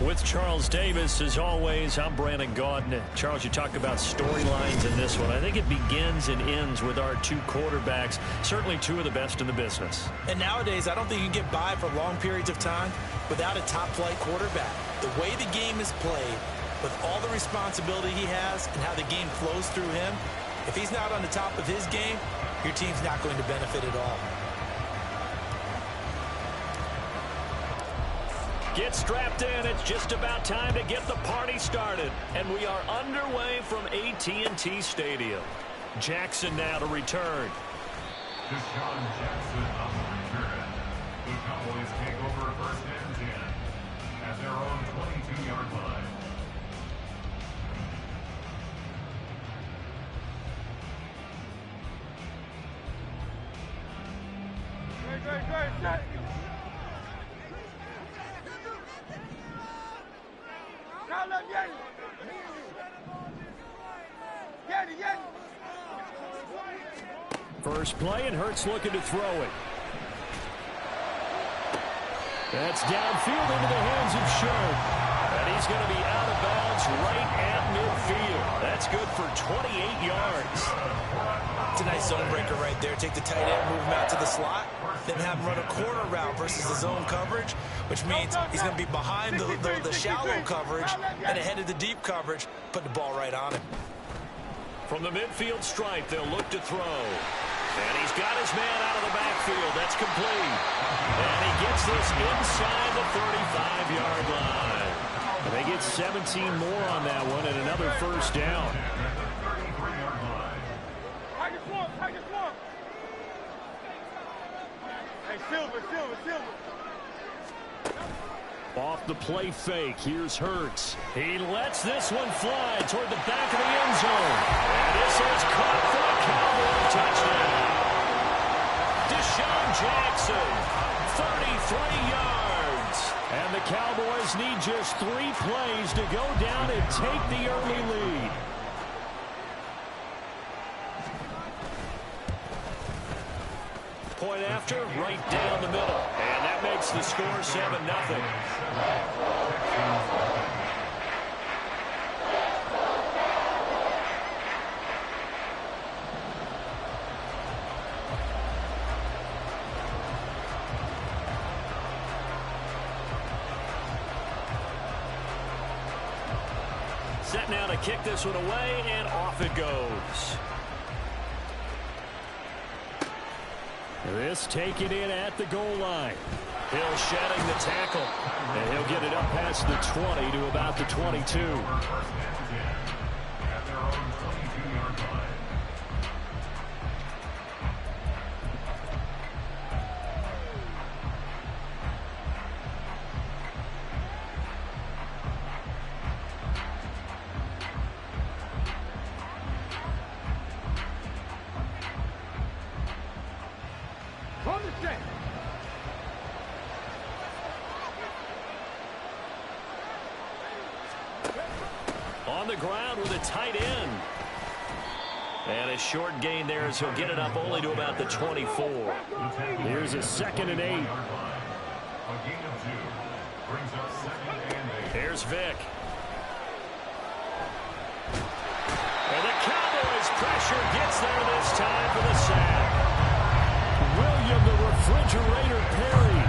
With Charles Davis, as always, I'm Brandon Gaudin. Charles, you talk about storylines in this one. I think it begins and ends with our two quarterbacks, certainly two of the best in the business. And nowadays, I don't think you can get by for long periods of time without a top-flight quarterback. The way the game is played, with all the responsibility he has and how the game flows through him, if he's not on the top of his game, your team's not going to benefit at all. Get strapped in. It's just about time to get the party started. And we are underway from AT&T Stadium. Jackson now to return. Deshaun Jackson on the return. The Cowboys take over first and 10 at their own 22-yard line. Great. First play, and Hurts looking to throw it. That's downfield into the hands of Sherb. And he's going to be out of bounds right at midfield. That's good for 28 yards. It's a nice zone breaker right there. Take the tight end, move him out to the slot, then have him run a corner route versus the zone coverage, which means he's going to be behind the shallow coverage and ahead of the deep coverage, put the ball right on him. From the midfield stripe, they'll look to throw. And he's got his man out of the backfield. That's complete. And he gets this inside the 35-yard line. And they get 17 more on that one and another first down. Hey, Silver. Off the play fake, here's Hurts. He lets this one fly toward the back of the end zone. And this is caught for a Cowboy touchdown. Deshaun Jackson, 33 yards. And the Cowboys need just 3 plays to go down and take the early lead. Point after, right down the middle. And that makes the score 7-0. Set now to kick this one away, and off it goes. This taken in at the goal line. Hill shedding the tackle. And he'll get it up past the 20 to about the 22. At their own 22-yard line. On the ground with a tight end. And a short gain there as he'll get it up only to about the 24. Here's a 2nd and 8. A gain of 2 brings up 2nd and 8. Here's Vick. And the Cowboys pressure gets there this time for the sack. William the Refrigerator Perry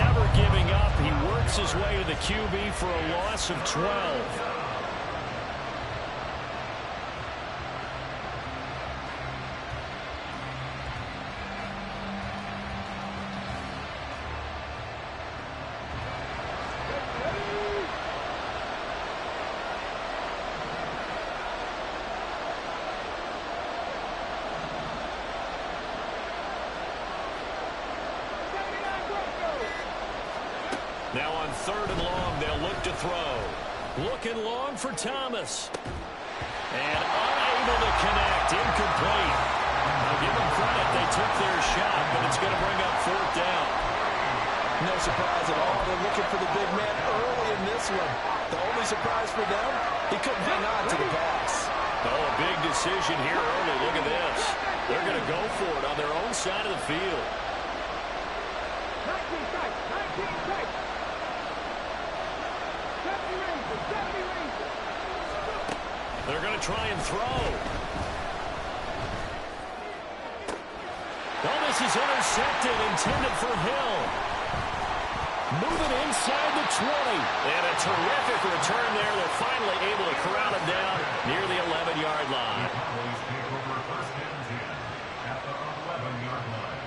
never giving up. He works his way to the QB for a loss of 12. Now on 3rd and long, they'll look to throw. Looking long for Thomas. And unable to connect. Incomplete. I'll give them credit. They took their shot, but it's going to bring up 4th down. No surprise at all. They're looking for the big man early in this one. The only surprise for them, he couldn't hang on to the pass. Oh, a big decision here early. Look at this. They're going to go for it on their own side of the field. They're going to try and throw. Oh, this is intercepted, intended for Hill. Moving inside the 20. And a terrific return there. They're finally able to corral him down near the 11-yard line. The Cowboys take over 1st and 10 at the 11-yard line.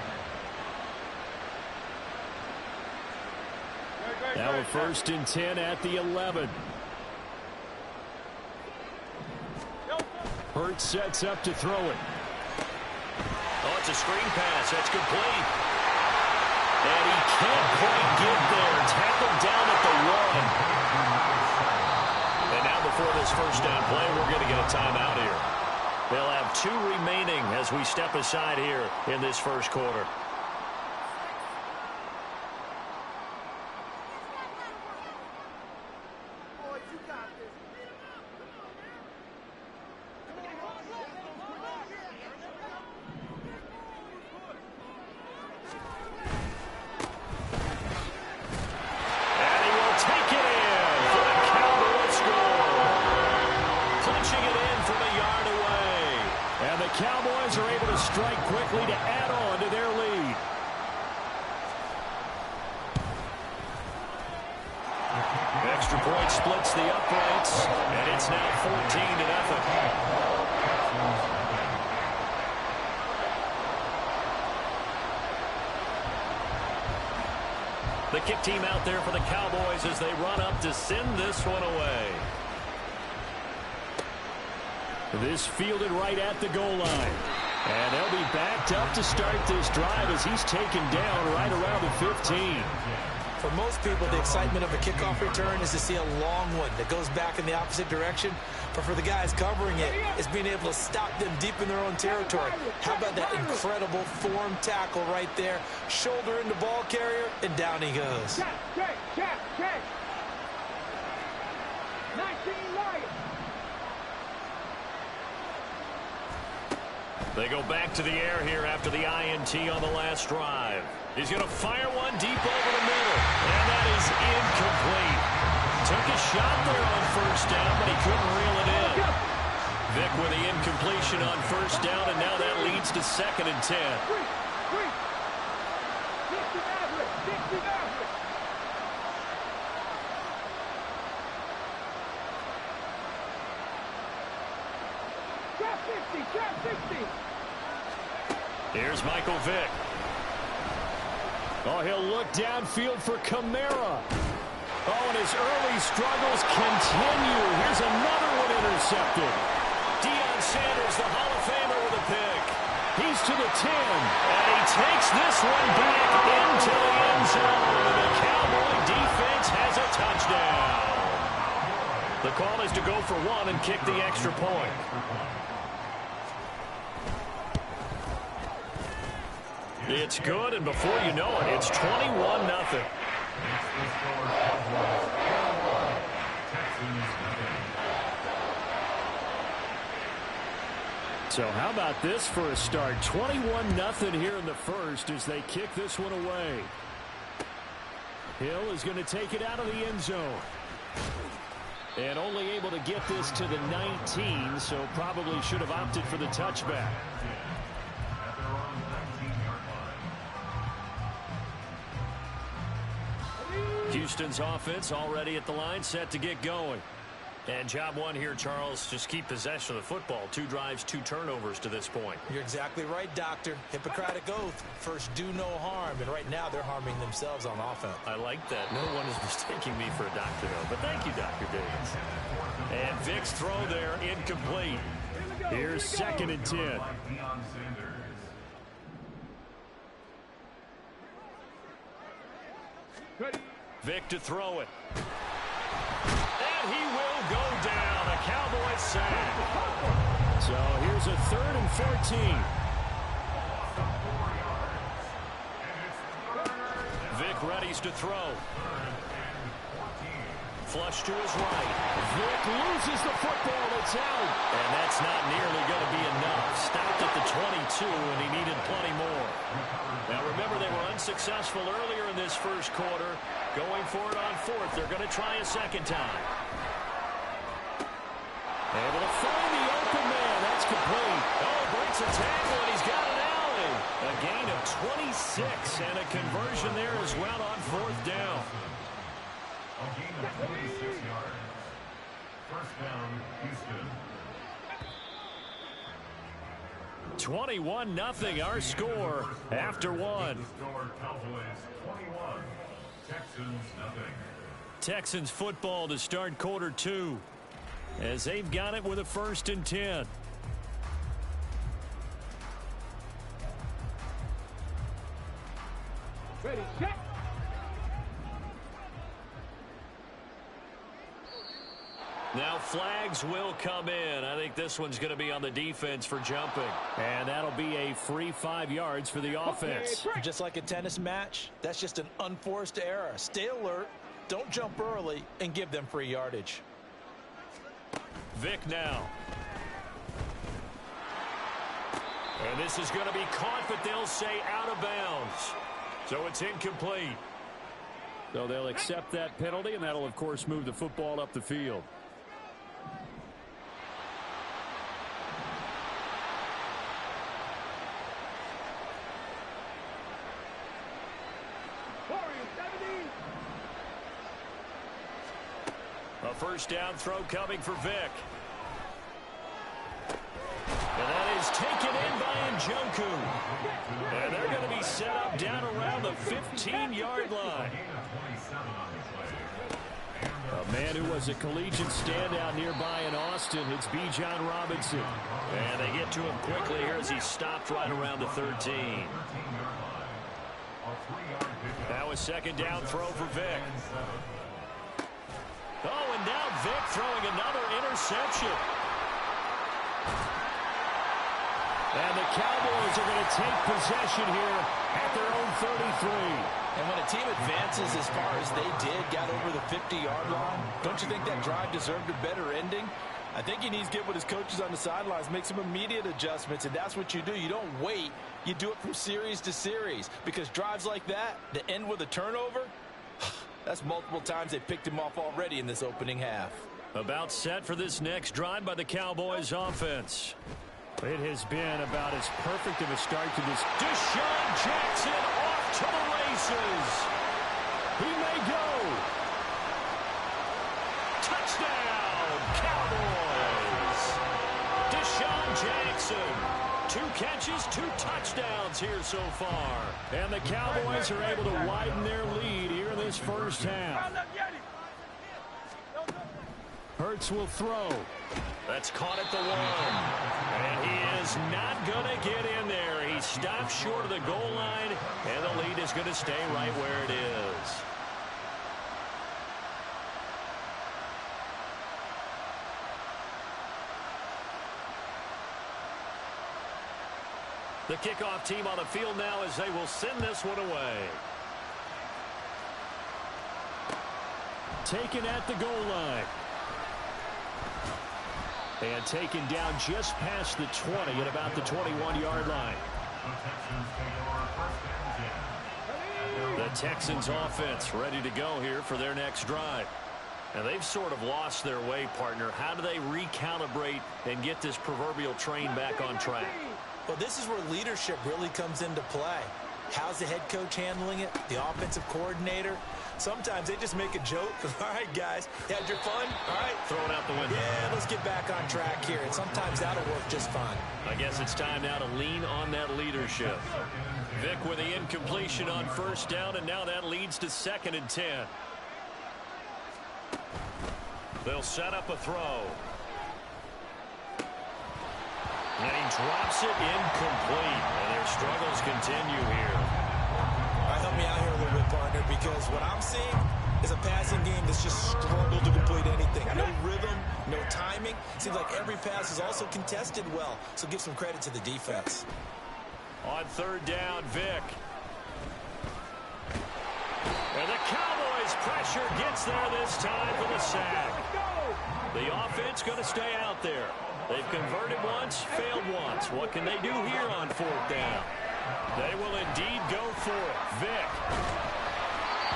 Now a 1st and 10 at the 11. Hurts sets up to throw it. Oh, it's a screen pass. That's complete. And he can't quite get there. Tackled down at the 1. And now before this first down play, we're going to get a timeout here. They'll have 2 remaining as we step aside here in this first quarter. Cowboys are able to strike quickly to add on to their lead. Extra point splits the uprights, and it's now 14-0. The kick team out there for the Cowboys as they run up to send this one away. This fielded right at the goal line. And they'll be backed up to start this drive as he's taken down right around the 15. For most people, the excitement of a kickoff return is to see a long one that goes back in the opposite direction. But for the guys covering it, it's being able to stop them deep in their own territory. How about that incredible form tackle right there? Shoulder into ball carrier, and down he goes. Check. 19 Lions. They go back to the air here after the INT on the last drive. He's going to fire one deep over the middle. And that is incomplete. Took a shot there on first down, but he couldn't reel it in. Vic with the incompletion on first down, and now that leads to 2nd and 10. 60. Here's Michael Vick. Oh, he'll look downfield for Kamara. Oh, and his early struggles continue. Here's another one intercepted. Deion Sanders, the Hall of Famer, with a pick. He's to the 10, and he takes this one back into the end zone. The Cowboy defense has a touchdown. The call is to go for one and kick the extra point. It's good, and before you know it, it's 21-0. So how about this for a start? 21-0 here in the first as they kick this one away. Hill is going to take it out of the end zone. And only able to get this to the 19, so probably should have opted for the touchback. Houston's offense already at the line, set to get going. And job one here, Charles, just keep possession of the football. 2 drives, 2 turnovers to this point. You're exactly right, Doctor. Hippocratic oath. First, do no harm. And right now, they're harming themselves on offense. I like that. No one is mistaking me for a doctor, though. But thank you, Dr. Davis. And Vic's throw there, incomplete. Here's 2nd and 10. Vic to throw it. And he will go down. A Cowboys sack. So here's a 3rd and 14. Vic readies to throw. Flush to his right. Vic loses the football. It's out. And that's not nearly going to be enough. Stopped at the 22, and he needed plenty more. Now remember, they were unsuccessful earlier in this first quarter. Going for it on 4th. They're going to try a second time. Able to find the open man. That's complete. Oh, breaks a tackle, and he's got an alley. A gain of 26, and a conversion there as well on 4th down. A gain of 26 yards. First down, Houston. 21-0 our score after one. Cowboys 21, Texans nothing. Texans football to start quarter 2 as they've got it with a 1st and 10. Ready, set. Now flags will come in. I think this one's going to be on the defense for jumping. And that'll be a free 5 yards for the offense. Just like a tennis match, that's just an unforced error. Stay alert, don't jump early, and give them free yardage. Vic now. And this is going to be caught, but they'll say out of bounds. So it's incomplete. So they'll accept that penalty, and that'll, of course, move the football up the field. A first down throw coming for Vic. And that is taken in by Njoku. And they're going to be set up down around the 15-yard line. A man who was a collegiate standout nearby in Austin, it's B. John Robinson. And they get to him quickly here as he stopped right around the 13. Now a second down throw for Vic. Oh, and now Vic throwing another interception. And the Cowboys are going to take possession here at their own 33. And when a team advances as far as they did, got over the 50-yard line, don't you think that drive deserved a better ending? I think he needs to get with his coaches on the sidelines, make some immediate adjustments, and that's what you do. You don't wait. You do it from series to series, because drives like that end with a turnover, that's multiple times they picked him off already in this opening half. About set for this next drive by the Cowboys offense. It has been about as perfect of a start to this. Deshaun Jackson off to the races. He may go. Touchdown, Cowboys. Deshaun Jackson. 2 catches, 2 touchdowns here so far. And the Cowboys are able to widen their lead here in this first half. Hurts will throw. That's caught at the 1. And he is not going to get in there. He stopped short of the goal line, and the lead is going to stay right where it is. The kickoff team on the field now as they will send this one away. Taken at the goal line. And taken down just past the 20 at about the 21-yard line. The Texans offense ready to go here for their next drive. And they've sort of lost their way, partner. How do they recalibrate and get this proverbial train back on track? Well, this is where leadership really comes into play. How's the head coach handling it? The offensive coordinator? Sometimes they just make a joke. All right, guys, you had your fun? All right. Throw it out the window. Yeah, let's get back on track here. And sometimes that'll work just fine. I guess it's time now to lean on that leadership. Vic with the incompletion on first down, and now that leads to 2nd and 10. They'll set up a throw. And he drops it incomplete. And their struggles continue here. All right, help me out here a little bit, partner, because what I'm seeing is a passing game that's just struggled to complete anything. No rhythm, no timing. Seems like every pass is also contested well. So give some credit to the defense. On 3rd down, Vic. And the Cowboys pressure gets there this time for the sack. The offense going to stay out there. They've converted once, failed once. What can they do here on 4th down? They will indeed go for it. Vic.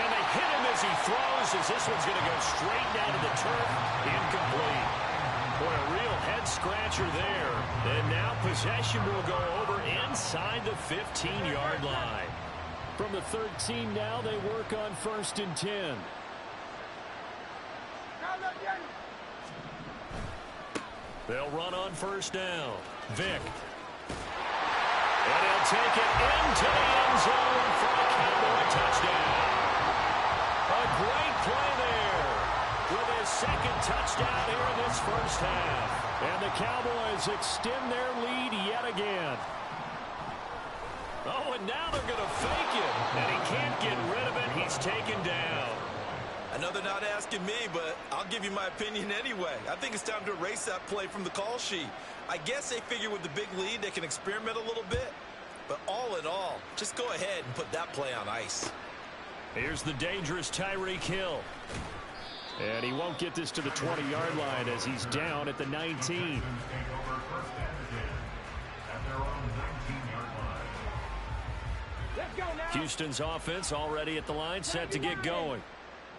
And they hit him as he throws, as this one's going to go straight down to the turf. Incomplete. Boy, a real head-scratcher there. And now possession will go over inside the 15-yard line. From the 13 now, they work on 1st and 10. They'll run on 1st down. Vic. And he'll take it into the end zone for a Cowboy touchdown. A great play there with his 2nd touchdown here in this first half. And the Cowboys extend their lead yet again. Oh, and now they're going to fake him. And he can't get rid of it. He's taken down. Another not asking me, but I'll give you my opinion anyway. I think it's time to erase that play from the call sheet. I guess they figure with the big lead they can experiment a little bit. But all in all, just go ahead and put that play on ice. Here's the dangerous Tyreek Hill. And he won't get this to the 20-yard line as he's down at the 19. Houston's offense already at the line, set to get going.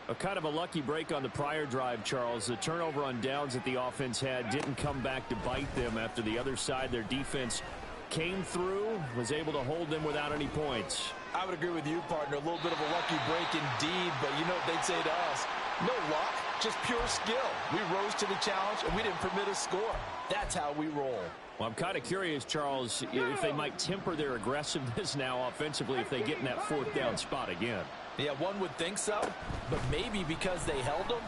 A kind of a lucky break on the prior drive, Charles. The turnover on downs that the offense had didn't come back to bite them after the other side. Their defense came through, was able to hold them without any points. I would agree with you, partner. A little bit of a lucky break indeed, but you know what they'd say to us? No luck, just pure skill. We rose to the challenge, and we didn't permit a score. That's how we roll. Well, I'm kind of curious, Charles, if they might temper their aggressiveness now offensively if they get in that 4th down spot again. Yeah, one would think so, but maybe because they held them,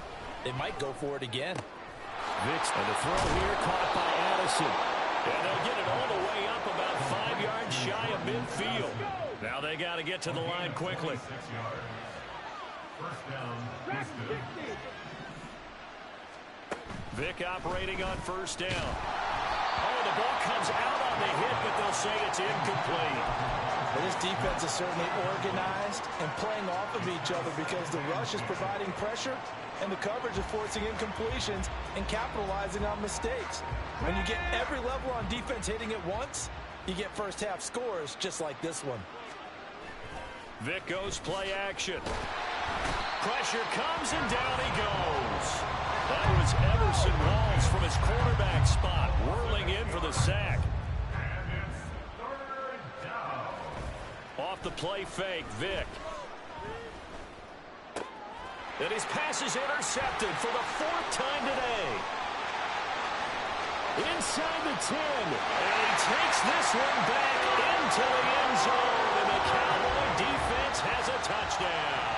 they might go for it again. Vicks, and the throw here caught by Addison. And they'll get it all the way up about 5 yards shy of midfield. Now they got to get to the line quickly. 6 yards. First down, Houston. Vick operating on 1st down. Oh, the ball comes out on the hit, but they'll say it's incomplete. Well, this defense is certainly organized and playing off of each other because the rush is providing pressure and the coverage is forcing incompletions and capitalizing on mistakes. When you get every level on defense hitting it once, you get first half scores just like this one. Vick goes play action. Pressure comes and down he goes. That was Everson Walls from his quarterback spot, whirling in for the sack. And it's 3rd down. Off the play fake, Vick. And his pass is intercepted for the 4th time today. Inside the 10. And he takes this one back into the end zone. And the Cowboy defense has a touchdown.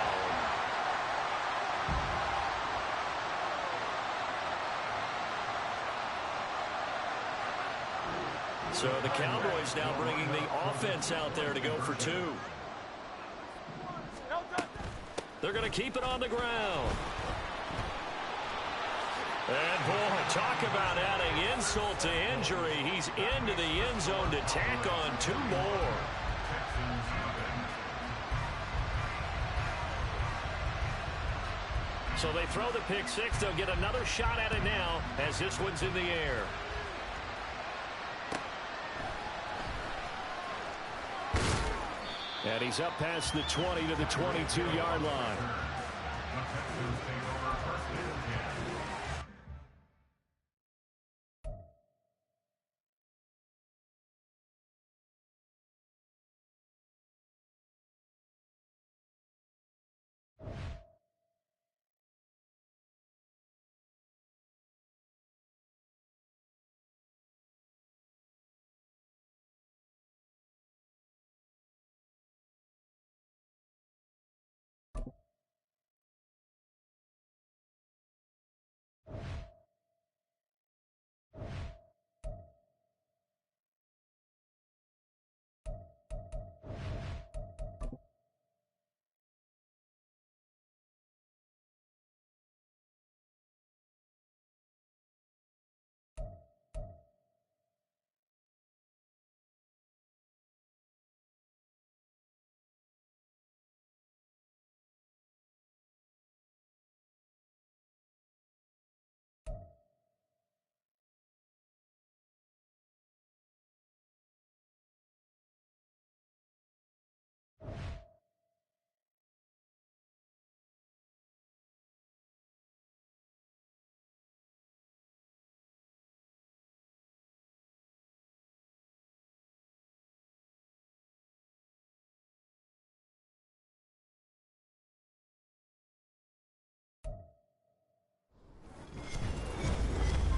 So the Cowboys now bringing the offense out there to go for 2. They're going to keep it on the ground. And, boy, talk about adding insult to injury. He's into the end zone to tack on 2 more. So they throw the pick 6. They'll get another shot at it now as this one's in the air. And he's up past the 20 to the 22-yard line.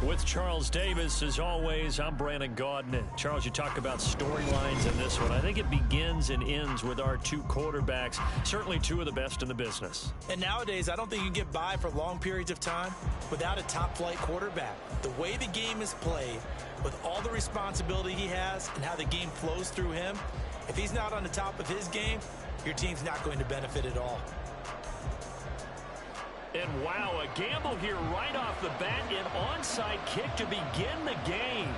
With Charles Davis, as always, I'm Brandon Gaudin. Charles, you talk about storylines in this one. I think it begins and ends with our 2 quarterbacks, certainly 2 of the best in the business. And nowadays, I don't think you can get by for long periods of time without a top-flight quarterback. The way the game is played, with all the responsibility he has and how the game flows through him, if he's not on the top of his game, your team's not going to benefit at all. And wow, a gamble here right off the bat, an onside kick to begin the game.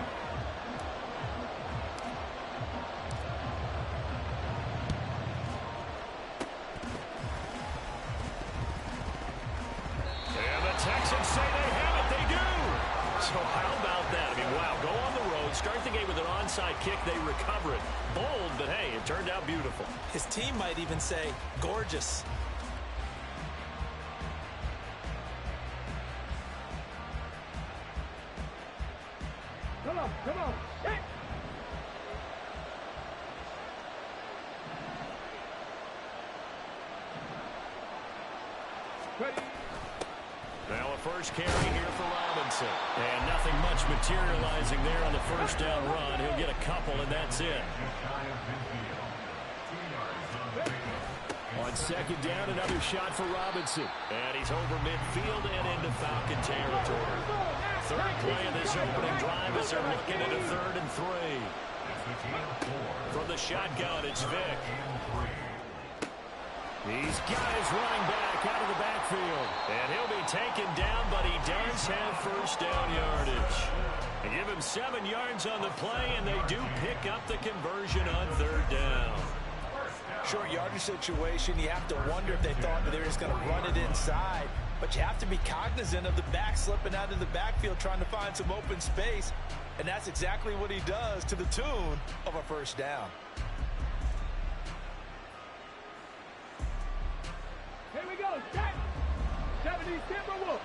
And the Texans say they have it. They do. So how about that? I mean, wow, go on the road, start the game with an onside kick, they recover it. Bold, but hey, it turned out beautiful. His team might even say, gorgeous. Come on. Hit. Ready. Now a first carry here for Robinson. And nothing much materializing there on the first down run. He'll get a couple, and that's it. On second down, another shot for Robinson. And he's over midfield and into Falcon territory. Third play of this opening drive as they're looking at a 3rd and 3. From the shotgun, it's Vick. He's got his running back out of the backfield. And he'll be taken down, but he does have first down yardage. They give him 7 yards on the play, and they do pick up the conversion on 3rd down. Short yardage situation, you have to wonder if they thought that they were just going to run it inside. But you have to be cognizant of the back slipping out of the backfield trying to find some open space. And that's exactly what he does to the tune of a first down. Here we go, set. 70 Timberwolves.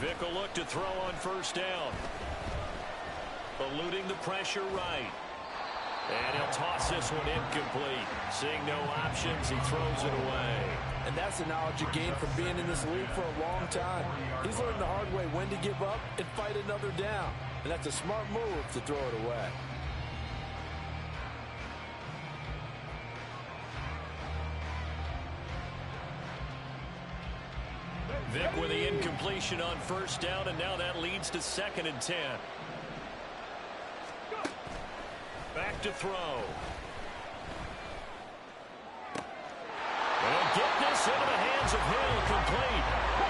Vick will look to throw on first down. Eluding the pressure right. And he'll toss this one incomplete. Seeing no options, he throws it away. And that's the knowledge you gain from being in this league for a long time. He's learned the hard way when to give up and fight another down. And that's a smart move to throw it away. Vick with the incompletion on first down, and now that leads to 2nd and 10. Back to throw. And get this into the hands of Hill, complete.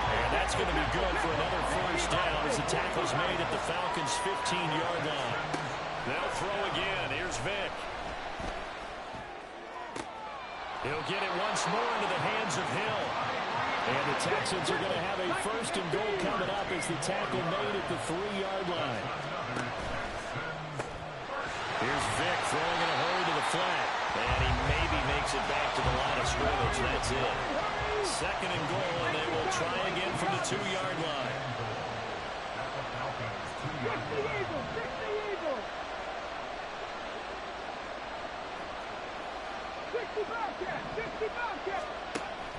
And that's going to be good for another first down as the tackle's made at the Falcons' 15-yard line. They'll throw again. Here's Vick. He'll get it once more into the hands of Hill. And the Texans are going to have a 1st and goal coming up as the tackle made at the 3-yard line. Here's Vick throwing in a hurry to the flat. And he maybe makes it back to the line of scrimmage. That's it. 2nd and goal, and they will try again from the 2-yard line. 60 Eagles, 60 Eagles. 60 Bobcats, 60 Bobcats.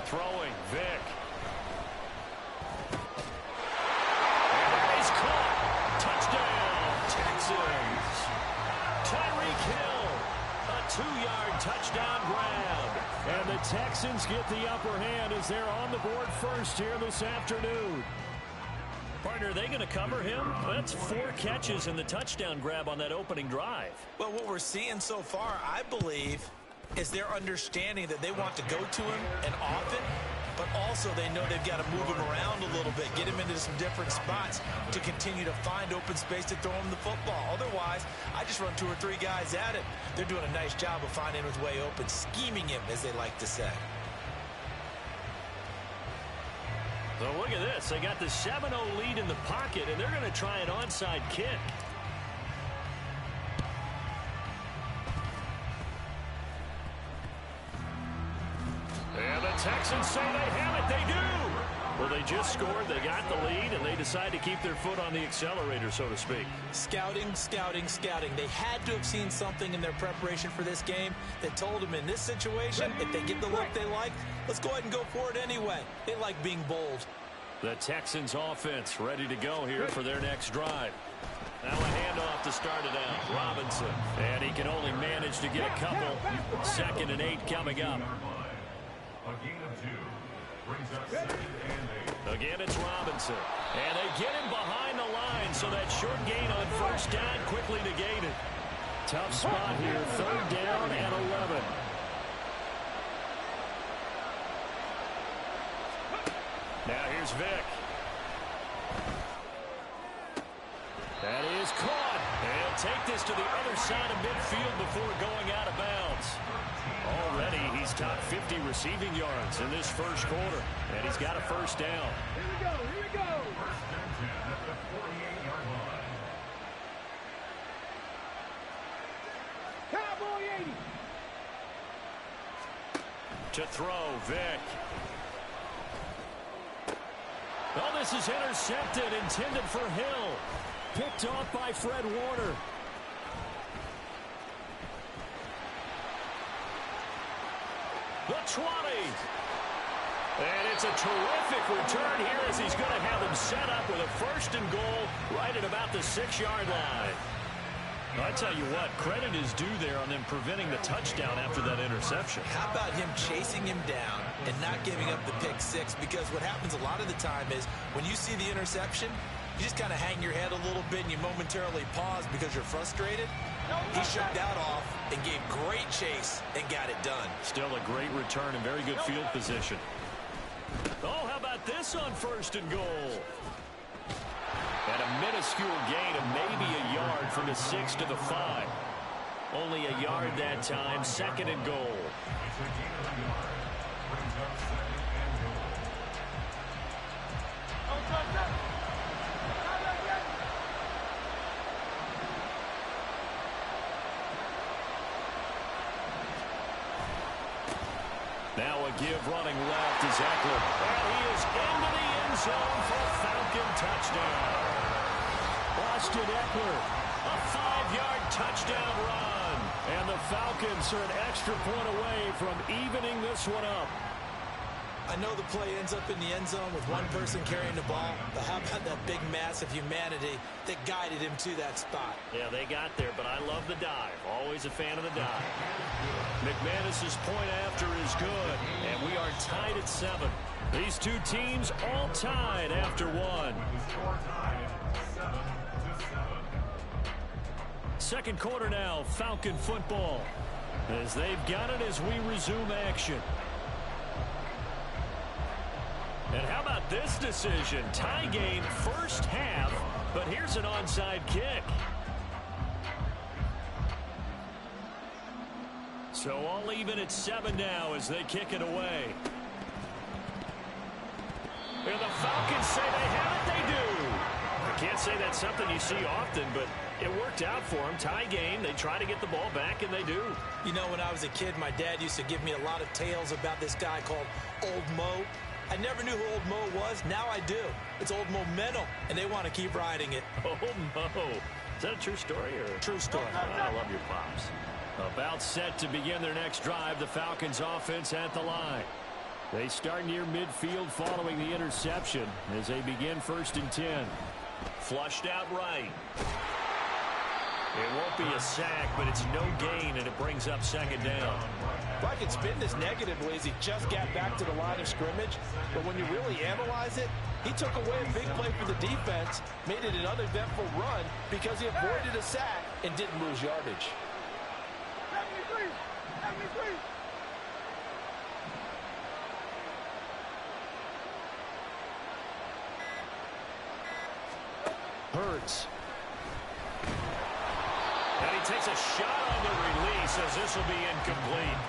Throwing, Vick. And that is caught. Touchdown, Texans. Tyreek Hill, a 2-yard touchdown grab. And the Texans get the upper hand as they're on the board first here this afternoon. Partner, are they going to cover him? That's 4 catches and the touchdown grab on that opening drive. Well, what we're seeing so far, I believe, is their understanding that they want to go to him and often, but also they know they've got to move him around a little bit, get him into some different spots to continue to find open space to throw him the football. Otherwise, I just run 2 or 3 guys at it. They're doing a nice job of finding his way open, scheming him, as they like to say. So look at this. They got the 7-0 lead in the pocket, and they're going to try an onside kick. And the Texans say they have it. They do. Well, they just scored. They got the lead, and they decide to keep their foot on the accelerator, so to speak. Scouting, scouting, scouting. They had to have seen something in their preparation for this game that told them in this situation, if they get the look they like, let's go ahead and go for it anyway. They like being bold. The Texans offense ready to go here for their next drive. Now a handoff to start it out. Robinson. And he can only manage to get a couple. 2nd and 8 coming up. A gain of 2 brings up 2nd and 8. Again, it's Robinson. And they get him behind the line, so that short gain on first down quickly negated. Tough spot here. 3rd down and 11. Now here's Vick. That is caught. And he'll take this to the other side of midfield before going out of bounds. Already, he's top 50 receiving yards in this first quarter. And he's got a first down. Here we go, here we go. 1st and 10 at the 48-yard line. Cowboy 80. To throw, Vick. Oh, this is intercepted, intended for Hill. Picked off by Fred Warner. The 20. And it's a terrific return here as he's going to have them set up with a 1st and goal right at about the 6-yard line. I tell you what, credit is due there on them preventing the touchdown after that interception. How about him chasing him down and not giving up the pick six? Because what happens a lot of the time is when you see the interception, you just kind of hang your head a little bit and you momentarily pause because you're frustrated. He shook that off and gave great chase and got it done. Still a great return and very good field position. Oh, how about this on 1st and goal? And a minuscule gain of maybe a yard from the 6 to the 5. Only a yard that time, 2nd and goal. It's a gain of a yard. Brings up 2nd and goal. Now a give running left is Eckler. And he is into the end zone for a Falcon touchdown. Austin Eckler, a 5-yard touchdown run. And the Falcons are an extra point away from evening this one up. I know the play ends up in the end zone with one person carrying the ball, but how about that big mass of humanity that guided him to that spot? Yeah, they got there, but I love the dive. Always a fan of the dive. McManus's point after is good, and we are tied at 7. These two teams all tied after 1. The score tied 7-7. Second quarter now, Falcon football, as they've got it as we resume action. And how about this decision? Tie game first half, but here's an onside kick. So all even at 7 now as they kick it away. And the Falcons say they have it, they do. I can't say that's something you see often, but it worked out for them. Tie game, they try to get the ball back, and they do. You know, when I was a kid, my dad used to give me a lot of tales about this guy called Old Mo. I never knew who Old Mo was. Now I do. It's Old Momentum, and they want to keep riding it. Old Mo. Is that a true story? Or? True story. I love your pops. About set to begin their next drive, the Falcons offense at the line. They start near midfield following the interception as they begin 1st and 10. Flushed out right. It won't be a sack, but it's no gain, and it brings up 2nd down. If I could spin this negatively as he just got back to the line of scrimmage, but when you really analyze it, he took away a big play for the defense, made it an uneventful run because he avoided a sack and didn't lose yardage. 73! 73! Hurts. And he takes a shot on the release as this will be incomplete.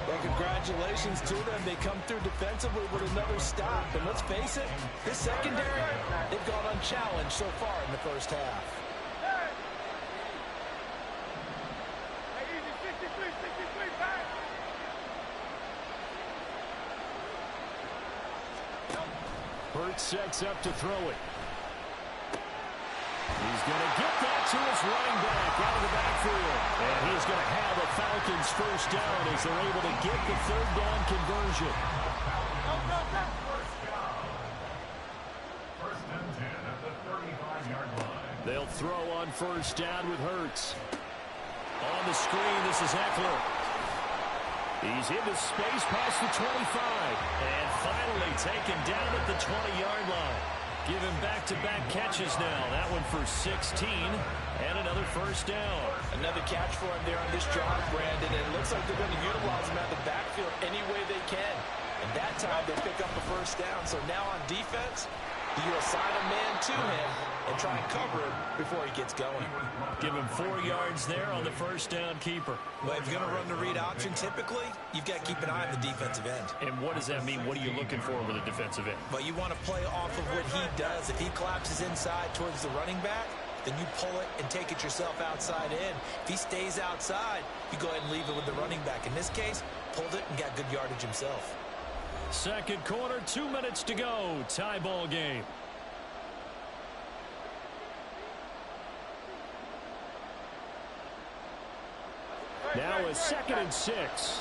Well, congratulations to them. They come through defensively with another stop. And let's face it, this secondary, they've gone unchallenged so far in the first half. Hey, easy, 63, 63, back! Hurts sets up to throw it. He's going to get that to his running back out of the backfield. And he's going to have a Falcons first down as they're able to get the 3rd down conversion. First and 10 at the 35-yard line. They'll throw on 1st down with Hurts. On the screen, this is Eckler. He's into space past the 25. And finally taken down at the 20-yard line. Give him back-to-back catches now. That one for 16 and another first down. Another catch for him there on this drive, Brandon. And it looks like they're going to utilize him out of the backfield any way they can. And that time they pick up the first down. So now on defense, do you assign a man to him and try and cover him before he gets going? Give him 4 yards there on the first down keeper. Well, if you're going to run the read option, typically, you've got to keep an eye on the defensive end. And what does that mean? What are you looking for with a defensive end? Well, you want to play off of what he does. If he collapses inside towards the running back, then you pull it and take it yourself outside in. If he stays outside, you go ahead and leave it with the running back. In this case, pulled it and got good yardage himself. Second quarter, 2 minutes to go. Tie ball game. Now a 2nd and 6.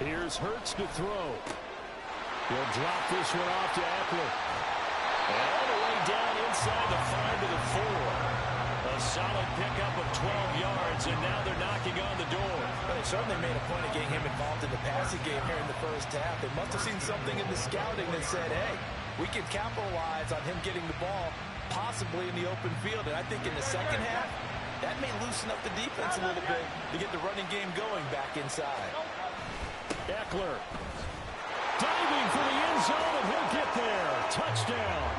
Here's Hurts to throw. He'll drop this one off to Eckler. And all the way down inside the 5 to the 4. A solid pickup of 12 yards, and now they're knocking on the door. Well, they certainly made a point of getting him involved in the passing game here in the first half. They must have seen something in the scouting that said, hey, we can capitalize on him getting the ball, possibly in the open field. And I think in the second half, that may loosen up the defense a little bit to get the running game going back inside. Eckler diving for the end zone, and he'll get there. Touchdown.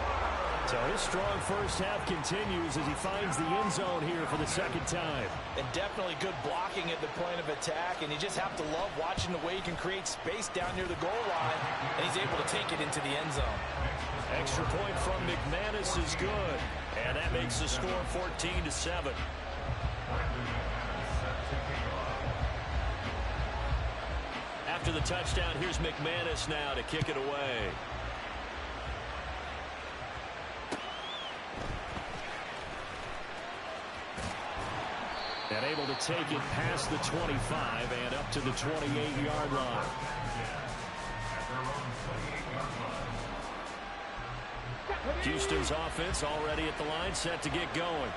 So his strong first half continues as he finds the end zone here for the second time. And definitely good blocking at the point of attack, and you just have to love watching the way he can create space down near the goal line, and he's able to take it into the end zone. Extra point from McManus is good, and that makes the score 14-7. After the touchdown, here's McManus now to kick it away. And able to take it past the 25 and up to the 28-yard line. Houston's offense already at the line, set to get going.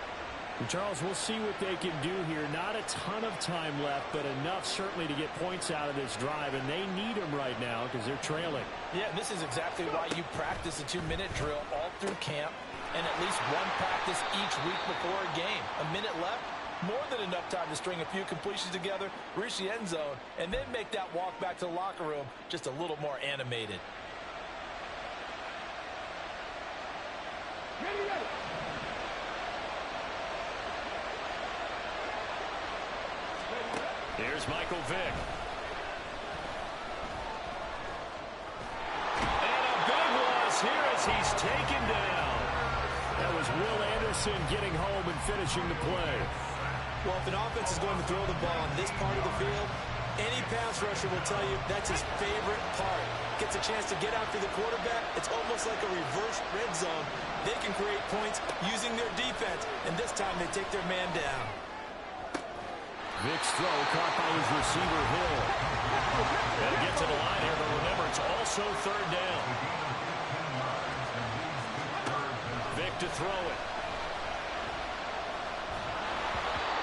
And Charles, we'll see what they can do here. Not a ton of time left, but enough certainly to get points out of this drive, and they need them right now because they're trailing. Yeah, and this is exactly why you practice a 2-minute drill all through camp and at least one practice each week before a game. A minute left, more than enough time to string a few completions together, reach the end zone, and then make that walk back to the locker room just a little more animated. Here's Michael Vick. And a big loss here as he's taken down. That was Will Anderson getting home and finishing the play. Well, if an offense is going to throw the ball on this part of the field, any pass rusher will tell you that's his favorite part. Gets a chance to get after the quarterback. It's almost like a reverse red zone. They can create points using their defense, and this time they take their man down. Vick's throw caught by his receiver, Hill. They'll get to the line here, but remember, it's also third down. Vick to throw it.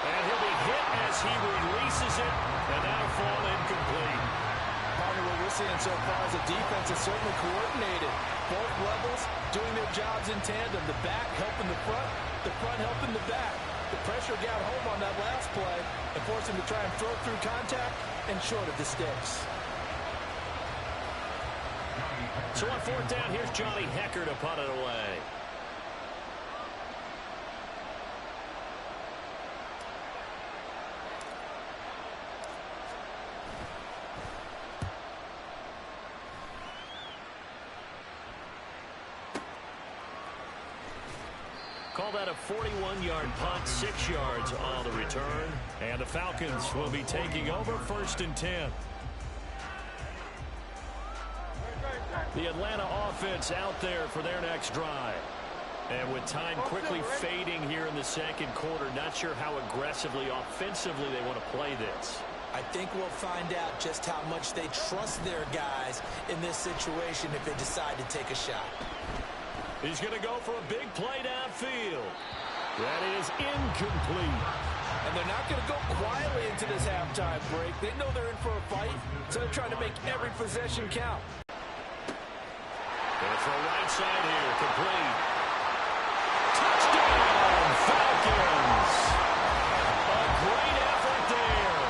And he'll be hit as he releases it, and that'll fall incomplete. Partner, what we're seeing so far is a defense that's certainly coordinated. Both levels doing their jobs in tandem. The back helping the front helping the back. The pressure got home on that last play and forced him to try and throw through contact and short of the sticks. So on fourth down, here's Johnny Hecker to punt it away. Call that a 41-yard punt, 6 yards on the return. And the Falcons will be taking over first and 10. The Atlanta offense out there for their next drive. And with time quickly fading here in the second quarter, not sure how aggressively, offensively they want to play this. I think we'll find out just how much they trust their guys in this situation if they decide to take a shot. He's going to go for a big play downfield. That is incomplete. And they're not going to go quietly into this halftime break. They know they're in for a fight, so they're trying to make every possession count. Going for a right side here, complete. Touchdown, Falcons! A great effort there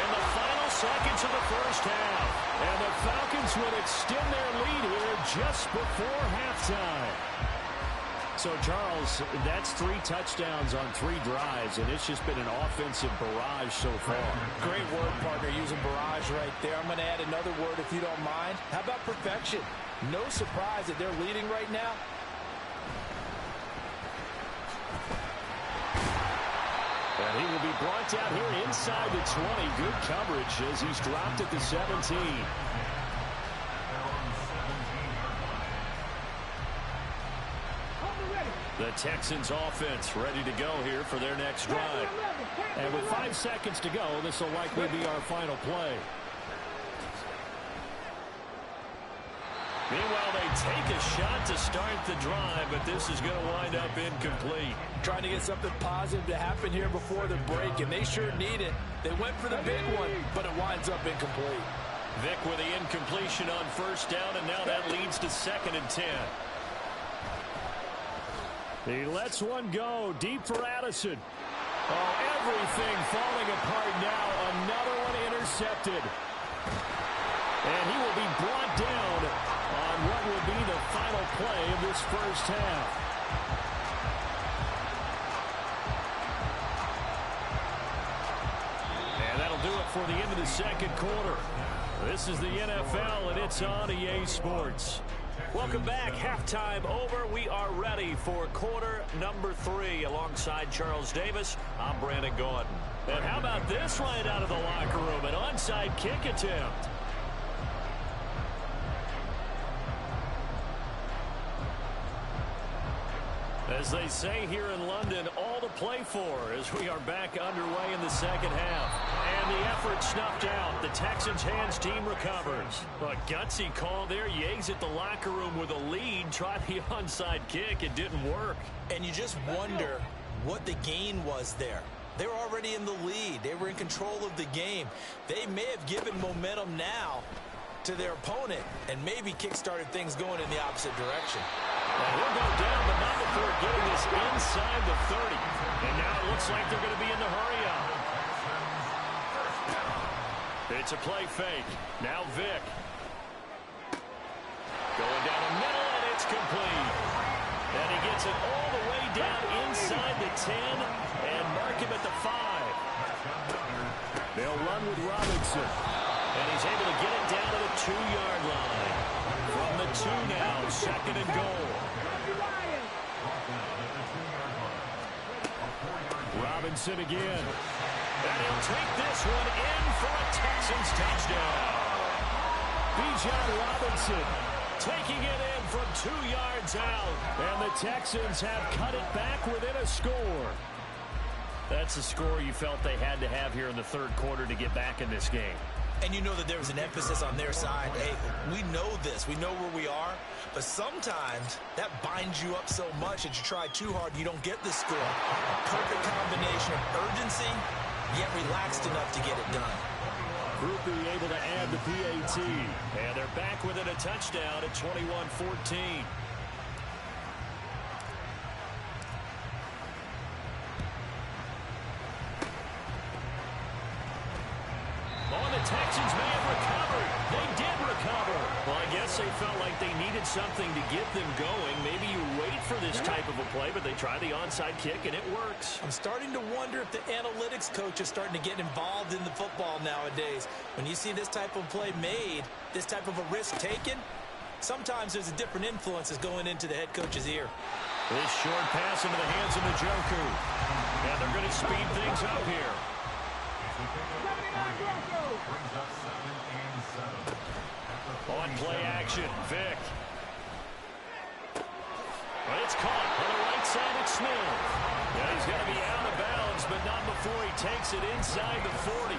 in the final seconds of the first half. And the Falcons would extend their lead here just before halftime. So, Charles, that's 3 touchdowns on 3 drives, and it's just been an offensive barrage so far. Great word, partner, using barrage right there. I'm going to add another word if you don't mind. How about perfection? No surprise that they're leading right now. And he will be brought down here inside the 20. Good coverage as he's dropped at the 17. The Texans offense ready to go here for their next drive. And with 5 seconds to go, this will likely be our final play. Meanwhile, they take a shot to start the drive, but this is going to wind up incomplete. Trying to get something positive to happen here before the break, and they sure need it. They went for the big one, but it winds up incomplete. Vick with the incompletion on first down, and now that leads to 2nd and 10. He lets one go deep for Addison. Oh, everything falling apart now. Another one intercepted. And he will be brought down on what will be the final play of this first half. And that'll do it for the end of the second quarter. This is the NFL, and it's on EA Sports. Welcome back. Halftime over. We are ready for quarter number 3. Alongside Charles Davis, I'm Brandon Gaudin. And how about this right out of the locker room? An onside kick attempt. As they say here in London, all to play for as we are back underway in the second half. And the effort snuffed out. The Texans' hands team recovers. A gutsy call there. Yates at the locker room with a lead. Tried the onside kick. It didn't work. And you just wonder what the gain was there. They were already in the lead. They were in control of the game. They may have given momentum now to their opponent and maybe kick-started things going in the opposite direction. And he'll go down, but not before getting this inside the 30. And now it looks like they're going to be in the hurry-up. It's a play fake. Now Vick. Going down the middle, and it's complete. And he gets it all the way down inside the 10 and mark him at the 5. They'll run with Robinson. And he's able to get it down to the 2-yard line. From the 2 now, 2nd and goal. Robinson again. And he'll take this one in for a Texans touchdown. Bijan Robinson taking it in from 2 yards out. And the Texans have cut it back within a score. That's the score you felt they had to have here in the third quarter to get back in this game. And you know that there was an emphasis on their side. Hey, we know this. We know where we are. But sometimes that binds you up so much that you try too hard, you don't get the score. A perfect combination of urgency, yet relaxed enough to get it done. Group B able to add the PAT. And they're back within a touchdown at 21-14. Texans may have recovered. They did recover. Well, I guess they felt like they needed something to get them going. Maybe you wait for this type of a play, but they try the onside kick, and it works. I'm starting to wonder if the analytics coach is starting to get involved in the football nowadays. When you see this type of play made, this type of a risk taken, sometimes there's a different influences going into the head coach's ear. This short pass into the hands of Njoku. And they're going to speed things up here. On play action, Vick. But it's caught on the right side at Smith. Yeah, he's going to be out of bounds, but not before he takes it inside the 40.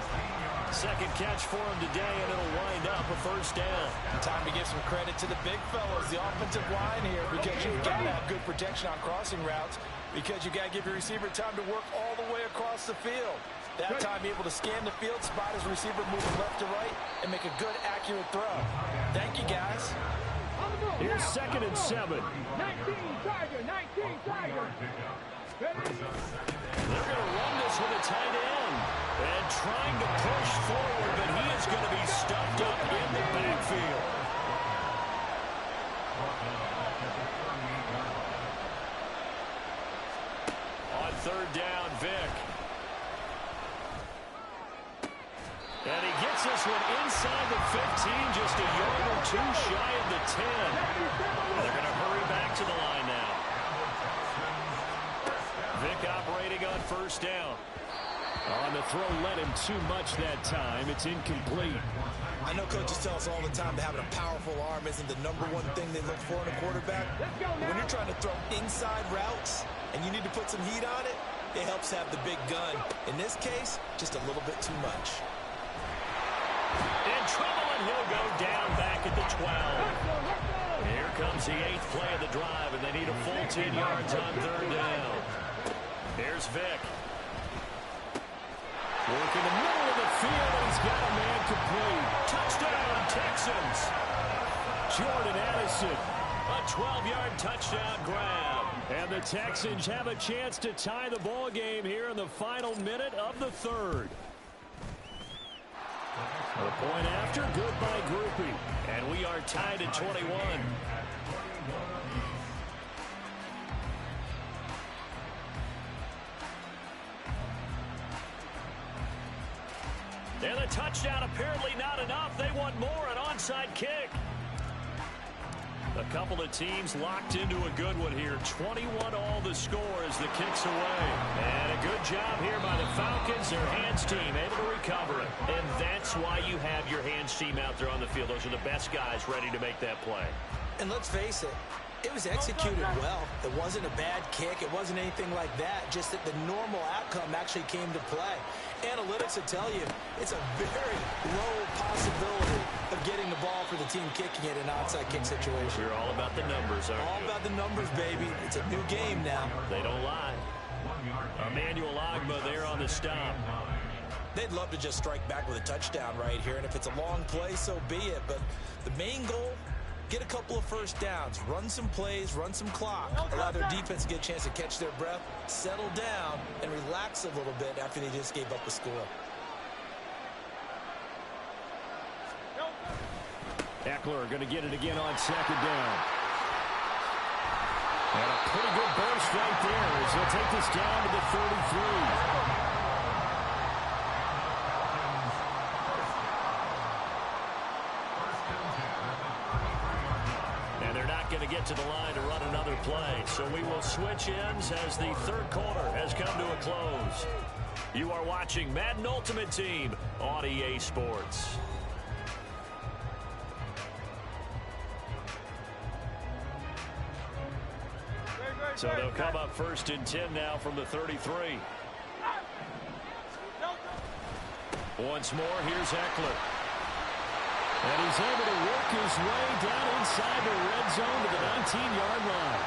Second catch for him today, and it'll wind up a first down. Time to give some credit to the big fellas, the offensive line here, because you've got to have good protection on crossing routes, because you've got to give your receiver time to work all the way across the field. That time, be able to scan the field, spot his receiver moving left to right, and make a good, accurate throw. Thank you, guys. Here's 2nd and 7. 19 Tiger, 19 Tiger. They're going to run this with a tight end. And trying to push forward, but he is going to be stuffed up in the backfield. On 3rd down, Vick. And he gets this one inside the 15, just a yard or two shy of the 10. And they're going to hurry back to the line now. Vick operating on 1st down. On the throw, led him too much that time. It's incomplete. I know coaches tell us all the time that having a powerful arm isn't the #1 thing they look for in a quarterback. But when you're trying to throw inside routes and you need to put some heat on it, it helps have the big gun. In this case, just a little bit too much. In trouble, and he'll go down back at the 12. Here comes the 8th play of the drive, and they need a full 10 yards on 3rd down. Here's Vick. Working the middle of the field, and he's got a man complete. Touchdown, Texans. Jordan Addison, a 12-yard touchdown grab. And the Texans have a chance to tie the ball game here in the final minute of the 3rd. The point after, good by Groupie. And we are tied at 21. And the touchdown apparently not enough. They want more, an onside kick. A couple of teams locked into a good one here. 21-all the score as the kick's away. And a good job here by the Falcons. Their hands team able to recover it. And that's why you have your hands team out there on the field. Those are the best guys ready to make that play. And let's face it, it was executed well. It wasn't a bad kick. It wasn't anything like that. Just that the normal outcome actually came to play. Analytics will tell you it's a very low possibility of getting the ball for the team kicking it in an onside kick situation. You're all about the numbers, aren't you? All about the numbers, baby. It's a new game now. They don't lie. Emmanuel Ogbah there on the stop. They'd love to just strike back with a touchdown right here, and if it's a long play, so be it. But the main goal, get a couple of first downs, run some plays, run some clock, allow their defense to get a chance to catch their breath, settle down, and relax a little bit after they just gave up a score. Eckler going to get it again on 2nd down. And a pretty good burst right there as they'll take this down to the 33. Going to get to the line to run another play. So we will switch ends as the 3rd quarter has come to a close. You are watching Madden Ultimate Team on EA Sports. So they'll come up 1st and 10 now from the 33. Once more, here's Eckler. And he's able to work his way down inside the red zone to the 19-yard line.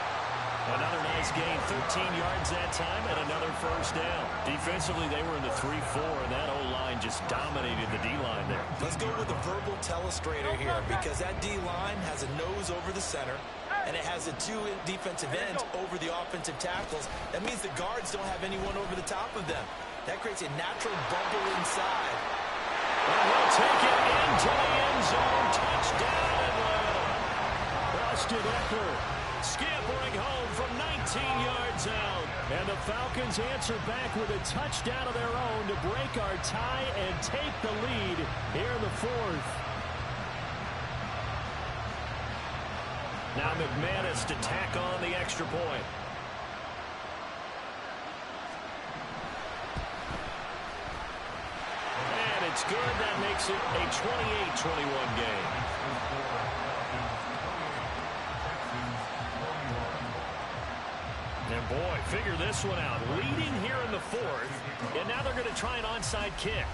Another nice gain, 13 yards that time, and another first down. Defensively, they were in the 3-4, and that O-line just dominated the D-line there. Let's go with a verbal telestrator here, because that D-line has a nose over the center, and it has the 2 defensive ends over the offensive tackles. That means the guards don't have anyone over the top of them. That creates a natural bubble inside. And he'll take it into the end zone. Touchdown, Atlanta. Austin Eckler scampering home from 19 yards out. And the Falcons answer back with a touchdown of their own to break our tie and take the lead here in the 4th. Now McManus to tack on the extra point. It's good. That makes it a 28-21 game. And boy, figure this one out. Leading here in the 4th, and now they're going to try an onside kick.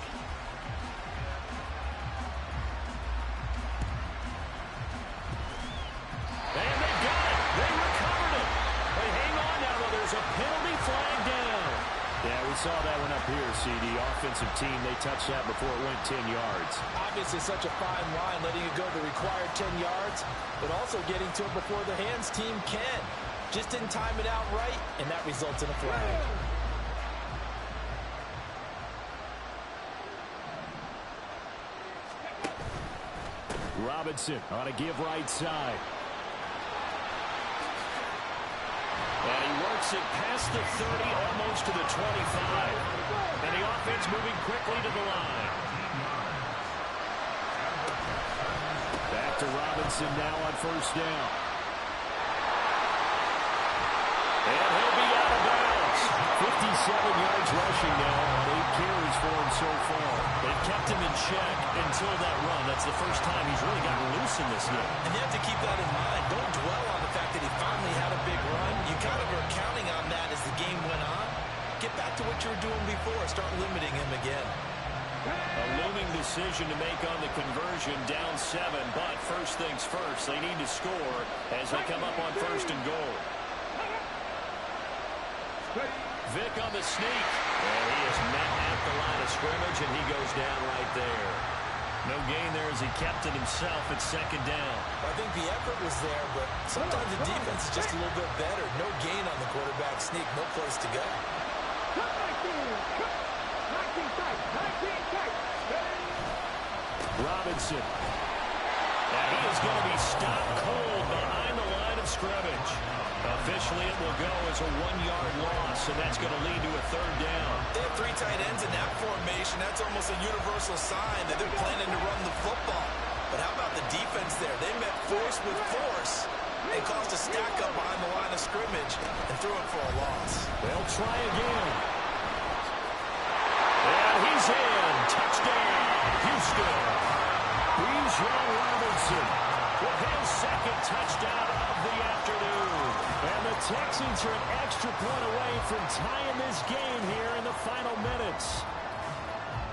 And they got it. They recovered it. They hang on now, though. There's a penalty flag down. Yeah, we saw that one up here, CD. Offensive team, they touched that before it went 10 yards. Obviously such a fine line, letting it go the required 10 yards, but also getting to it before the hands team can. Just didn't time it out right, and that results in a flag. Robinson on a give right side. And he works it past the 30, almost to the 25. And the offense moving quickly to the line. Back to Robinson now on 1st down. And he'll be out of bounds. 57 yards rushing now on 8 carries for him so far. They've kept him in check until that run. That's the first time he's really gotten loose in this game. And you have to keep that in mind. Don't dwell on the fact that he finally had a big run. You kind of were counting on that as the game went on. Get back to what you were doing before. Start limiting him again. A looming decision to make on the conversion, down 7, but first things first, they need to score as they come up on 1st and goal. Vic on the sneak, and he is met at the line of scrimmage, and he goes down right there. No gain there as he kept it himself at 2nd down. I think the effort was there, but sometimes the defense is just a little bit better. No gain on the quarterback sneak, no place to go. Robinson. And he is going to be stopped cold behind the line of scrimmage. Officially, it will go as a 1-yard loss, and that's going to lead to a 3rd down. They have 3 tight ends in that formation. That's almost a universal sign that they're planning to run the football. But how about the defense there? They met force with force and caused a stack up behind the line of scrimmage and threw it for a loss. They'll try again. And he's in. Touchdown, Houston. Bijan Robinson with his 2nd touchdown of the afternoon. And the Texans are an extra point away from tying this game here in the final minutes.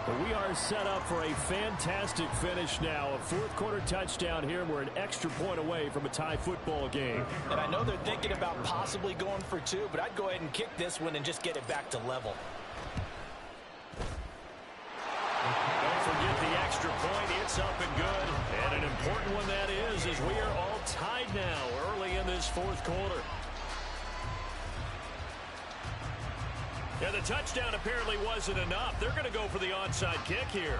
But we are set up for a fantastic finish now. A 4th quarter touchdown here. We're an extra point away from a tie football game. And I know they're thinking about possibly going for 2, but I'd go ahead and kick this one and just get it back to level. Don't forget the extra point. It's up and good. And an important one that is, as we are all tied now early in this 4th quarter. Yeah, the touchdown apparently wasn't enough. They're going to go for the onside kick here.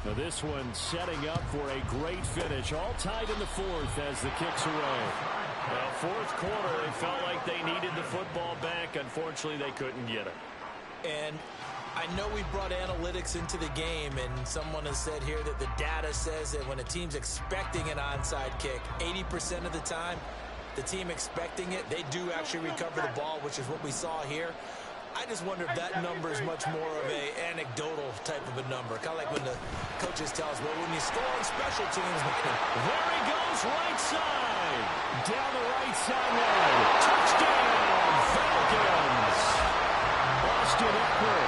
Now this one setting up for a great finish. All tied in the 4th as the kick's away. Well, 4th quarter, they felt like they needed the football back. Unfortunately, they couldn't get it. And I know we brought analytics into the game, and someone has said here that the data says that when a team's expecting an onside kick, 80% of the time, the team expecting it, they do actually recover the ball, which is what we saw here. I just wonder if that number is much more of a anecdotal type of a number. Kind of like when the coaches tell us, well, when you score on special teams, there he goes, right side. Down the right sideline. Touchdown, Falcons. Austin Eckler,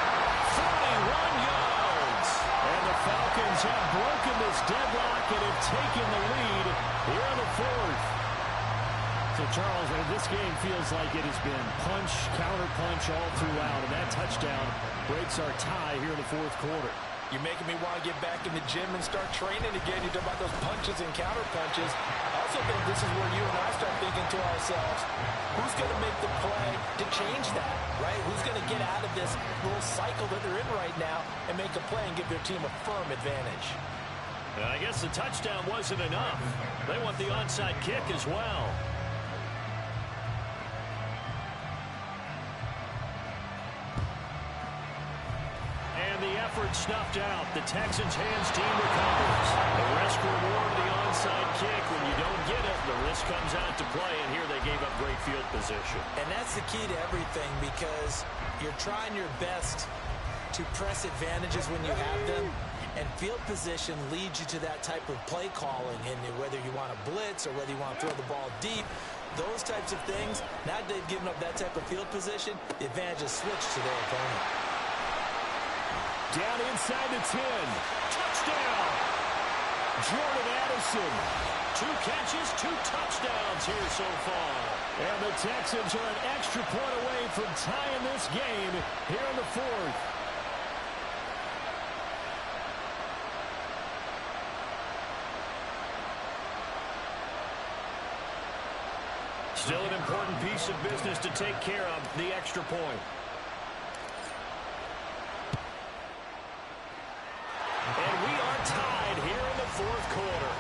41 yards. And the Falcons have broken this deadlock and have taken the lead here in the 4th. So, Charles, this game feels like it has been punch, counter-punch all throughout, and that touchdown breaks our tie here in the 4th quarter. You're making me want to get back in the gym and start training again. You talk about those punches and counter-punches. I also think this is where you and I start thinking to ourselves, who's going to make the play to change that, right? Who's going to get out of this little cycle that they're in right now and make a play and give their team a firm advantage? And I guess the touchdown wasn't enough. They want the onside kick as well. Snuffed out. The Texans hands team recovers. The risk reward of the onside kick. When you don't get it, the risk comes out to play, and here they gave up great field position. And that's the key to everything, because you're trying your best to press advantages when you have them, and field position leads you to that type of play calling, and whether you want to blitz or whether you want to throw the ball deep, those types of things. Now they've given up that type of field position, the advantage is switched to their opponent. Down inside the 10. Touchdown. Jordan Addison. 2 catches, 2 touchdowns here so far. And the Texans are an extra point away from tying this game here in the 4th. Still an important piece of business to take care of, the extra point. And we are tied here in the 4th quarter.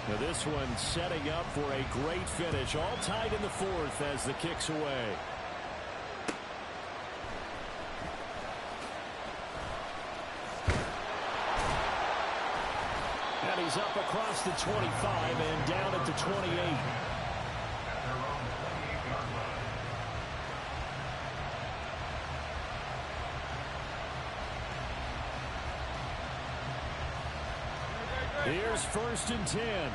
Now this one setting up for a great finish. All tied in the 4th as the kick's away. And he's up across the 25 and down at the 28. Here's 1st and 10.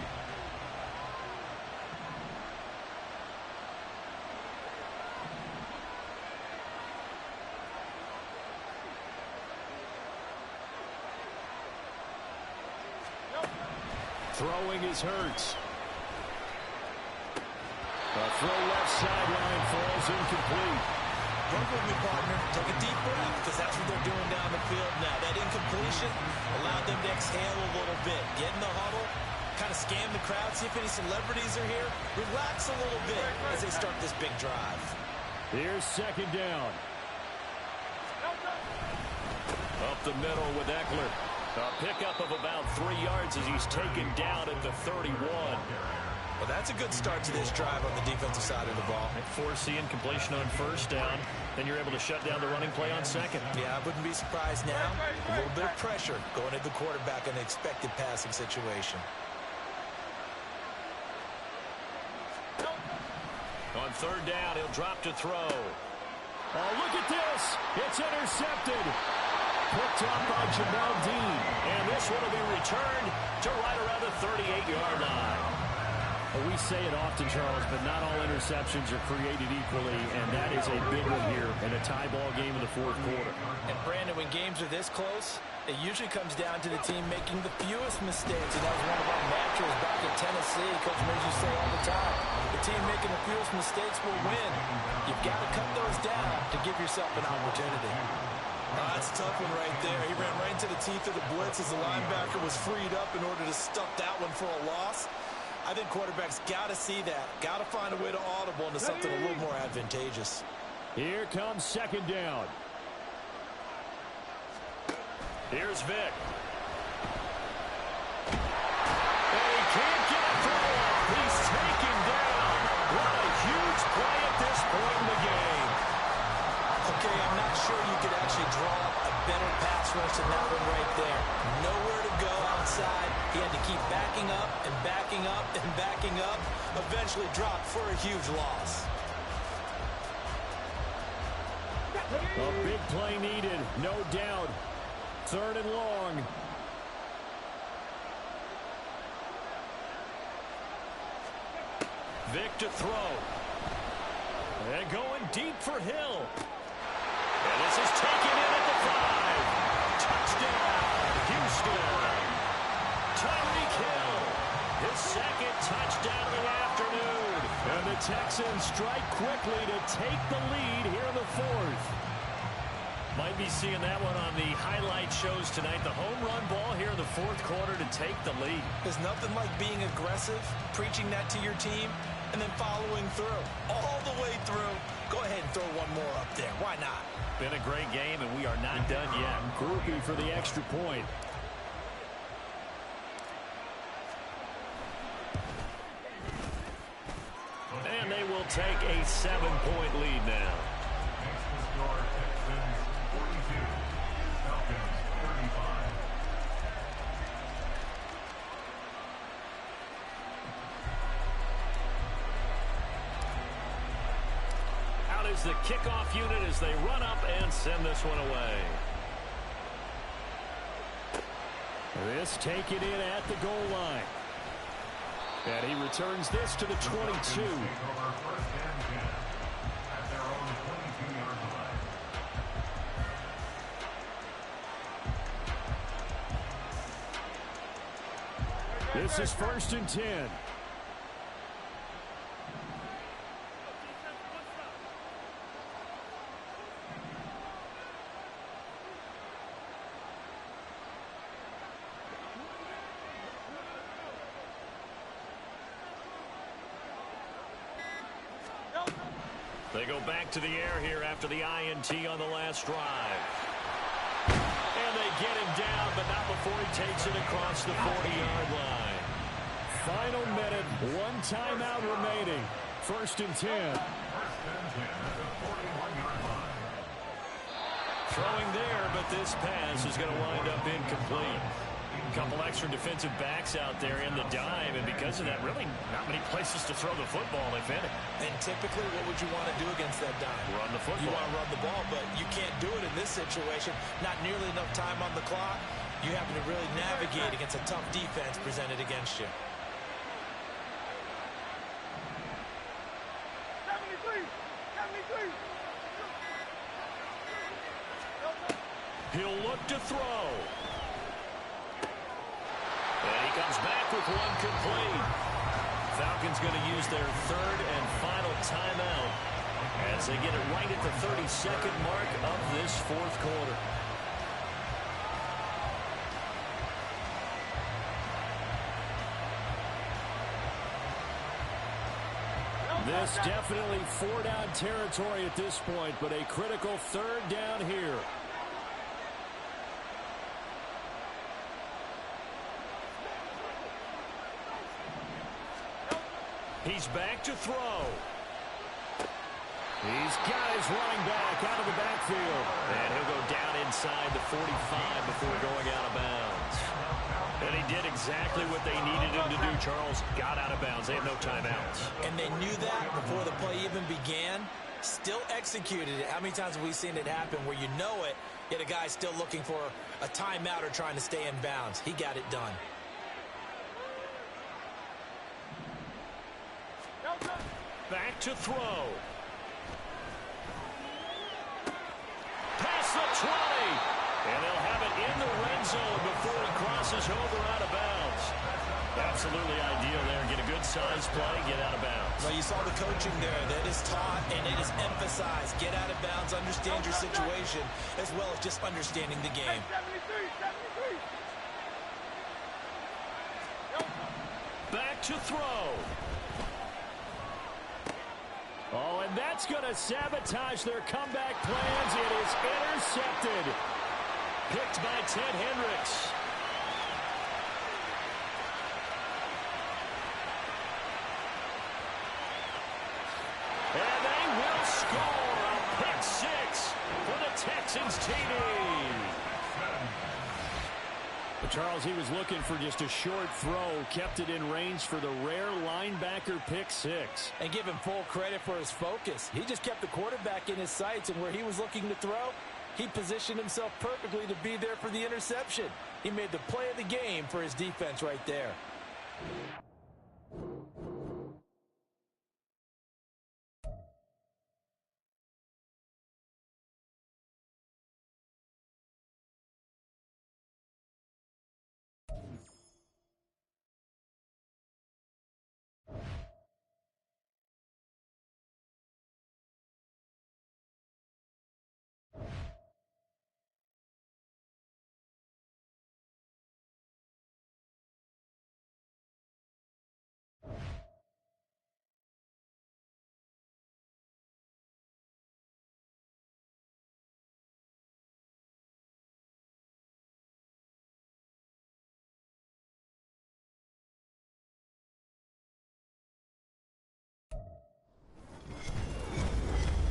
Throwing is Hurts. A throw left sideline falls incomplete. Work with me, partner. Take a deep breath, because that's what they're doing down the field now. That incompletion allowed them to exhale a little bit. Get in the huddle, kind of scan the crowd, see if any celebrities are here. Relax a little bit as they start this big drive. Here's 2nd down. Up the middle with Eckler. A pickup of about 3 yards as he's taken down at the 31. Well, that's a good start to this drive on the defensive side of the ball. Force the incompletion on 1st down. Then you're able to shut down the running play on 2nd. Yeah, I wouldn't be surprised now. A little bit of pressure going at the quarterback in an expected passing situation. On 3rd down, he'll drop to throw. Oh, look at this. It's intercepted. Picked up by Jamel Dean. And this one will be returned to right around the 38-yard line. Well, we say it often, Charles, but not all interceptions are created equally, and that is a big one here in a tie ball game in the 4th quarter. And, Brandon, when games are this close, it usually comes down to the team making the fewest mistakes. And that was one of our mantras back in Tennessee. Coach Mills used to say all the time, the team making the fewest mistakes will win. You've got to cut those down to give yourself an opportunity. That's a tough one right there. He ran right into the teeth of the blitz as the linebacker was freed up in order to stuff that one for a loss. I think quarterbacks got to see that. Got to find a way to audible into something a little more advantageous. Here comes 2nd down. Here's Vic. And he can't get a throw off. He's taken down. What a huge play at this point in the game. Okay, I'm not sure you could actually draw a better pass rush than that one right there. Nowhere to go outside. He had to keep backing up and backing up and backing up. Eventually dropped for a huge loss. A big play needed, no doubt. 3rd and long. Vic to throw. And going deep for Hill. And this is taken in at the 5. Touchdown, Houston. Tyreek Hill, his 2nd touchdown of the afternoon. And the Texans strike quickly to take the lead here in the 4th. Might be seeing that one on the highlight shows tonight. The home run ball here in the 4th quarter to take the lead. There's nothing like being aggressive, preaching that to your team, and then following through. All the way through. Go ahead and throw one more up there. Why not? Been a great game, and we are not done yet. Groupie for the extra point. And they will take a 7-point lead now. Out is the kickoff unit as they run up and send this one away. This taken in at the goal line. And he returns this to the 22. This is 1st and 10. They go back to the air here after the INT on the last drive. And they get him down, but not before he takes it across the 40-yard line. Final minute, 1 timeout remaining. 1st and 10. Throwing there, but this pass is going to wind up incomplete. A couple extra defensive backs out there in the dime, and because of that, really not many places to throw the football, if any. And typically, what would you want to do against that dime? Run the football. You want to run the ball, but you can't do it in this situation. Not nearly enough time on the clock. You having to really navigate against a tough defense presented against you. 73. 73. He'll look to throw. And he comes back with one complete. Falcons going to use their third and final timeout as they get it right at the 32nd mark of this fourth quarter. This definitely four-down territory at this point, but a critical third down here. He's back to throw. He's got his running back out of the backfield. And he'll go down inside the 45 before going out of bounds. And he did exactly what they needed him to do, Charles. Got out of bounds. They have no timeouts. And they knew that before the play even began. Still executed it. How many times have we seen it happen where you know it, yet a guy's still looking for a timeout or trying to stay in bounds? He got it done. Back to throw. Past the 20. And they'll have it in the red zone before he crosses over out of bounds. Absolutely ideal there. Get a good size play, get out of bounds. Well, you saw the coaching there. That is taught and it is emphasized. Get out of bounds, understand your situation, as well as just understanding the game. 73. Back to throw. Oh, and that's going to sabotage their comeback plans. It is intercepted. Picked by Ted Hendricks. And they will score a pick six for the Texans TD. But Charles, he was looking for just a short throw, kept it in range for the rare linebacker pick six. And give him full credit for his focus. He just kept the quarterback in his sights, and where he was looking to throw, he positioned himself perfectly to be there for the interception. He made the play of the game for his defense right there.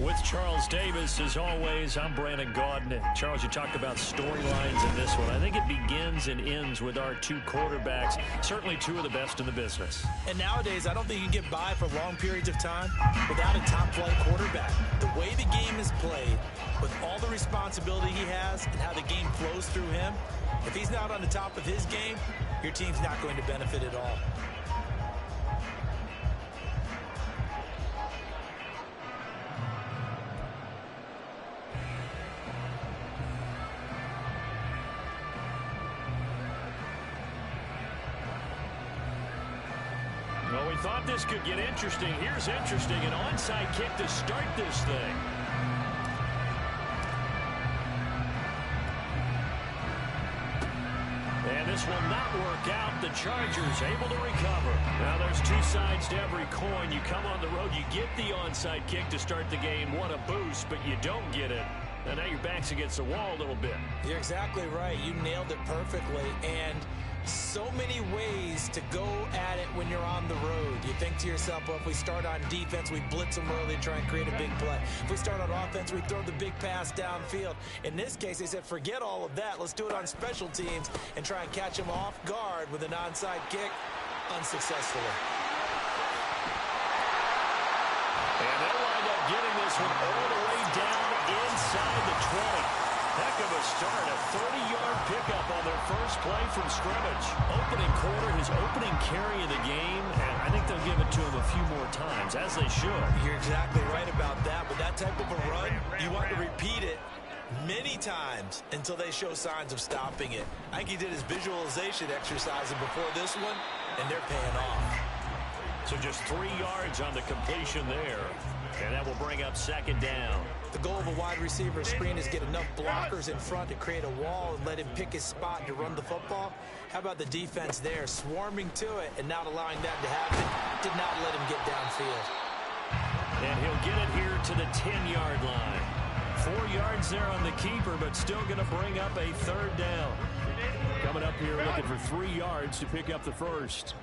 With Charles Davis, as always, I'm Brandon Gaudin. And Charles, you talked about storylines in this one. I think it begins and ends with our two quarterbacks, certainly two of the best in the business. And nowadays, I don't think you can get by for long periods of time without a top-flight quarterback. The way the game is played, with all the responsibility he has and how the game flows through him, if he's not on the top of his game, your team's not going to benefit at all. Well, we thought this could get interesting. Here's interesting. An onside kick to start this thing. And this will not work out. The Chargers able to recover. Now, there's two sides to every coin. You come on the road, you get the onside kick to start the game. What a boost, but you don't get it. And now your back's against the wall a little bit. You're exactly right. You nailed it perfectly. And so many ways to go at it when you're on the road. You think to yourself, well, if we start on defense, we blitz them early, try and create a big play. If we start on offense, we throw the big pass downfield. In this case, they said, forget all of that. Let's do it on special teams and try and catch them off guard with an onside kick unsuccessfully. And they'll wind up getting this one all the way down inside the 20. Heck of a start, a 30-yard pickup on their first play from scrimmage. Opening quarter, his opening carry of the game, and I think they'll give it to him a few more times, as they should. You're exactly right about that. With that type of a run, you want to repeat it many times until they show signs of stopping it. I think he did his visualization exercising before this one, and they're paying off. So just 3 yards on the completion there, and that will bring up second down. The goal of a wide receiver screen is get enough blockers in front to create a wall and let him pick his spot to run the football. How about the defense there, swarming to it and not allowing that to happen? Did not let him get downfield. And he'll get it here to the 10-yard line. 4 yards there on the keeper, but still going to bring up a third down. Coming up here looking for 3 yards to pick up the first.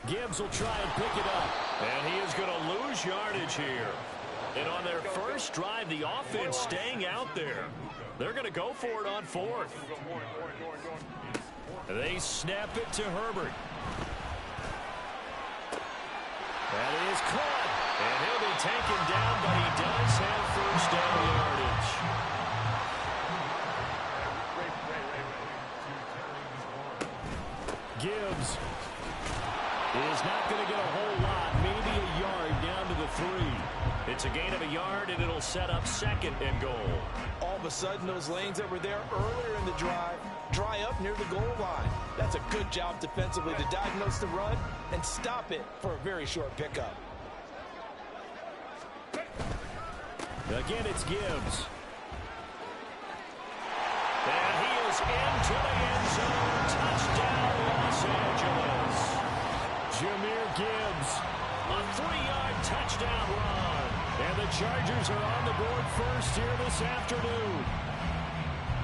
Gibbs will try and pick it up. And he is going to lose yardage here. And on their first drive, the offense staying out there. They're going to go for it on fourth. They snap it to Herbert. That is caught. And he'll be taken down, but he does have first down yardage. Gibbs is not going to get a whole lot, maybe a yard down to the 3. It's a gain of a yard, and it'll set up second and goal. All of a sudden, those lanes that were there earlier in the drive dry up near the goal line. That's a good job defensively to diagnose the run and stop it for a very short pickup. Again, it's Gibbs. And he is into the end zone. Touchdown, Los Angeles. Jahmyr Gibbs, a 3-yard touchdown run. And the Chargers are on the board first here this afternoon.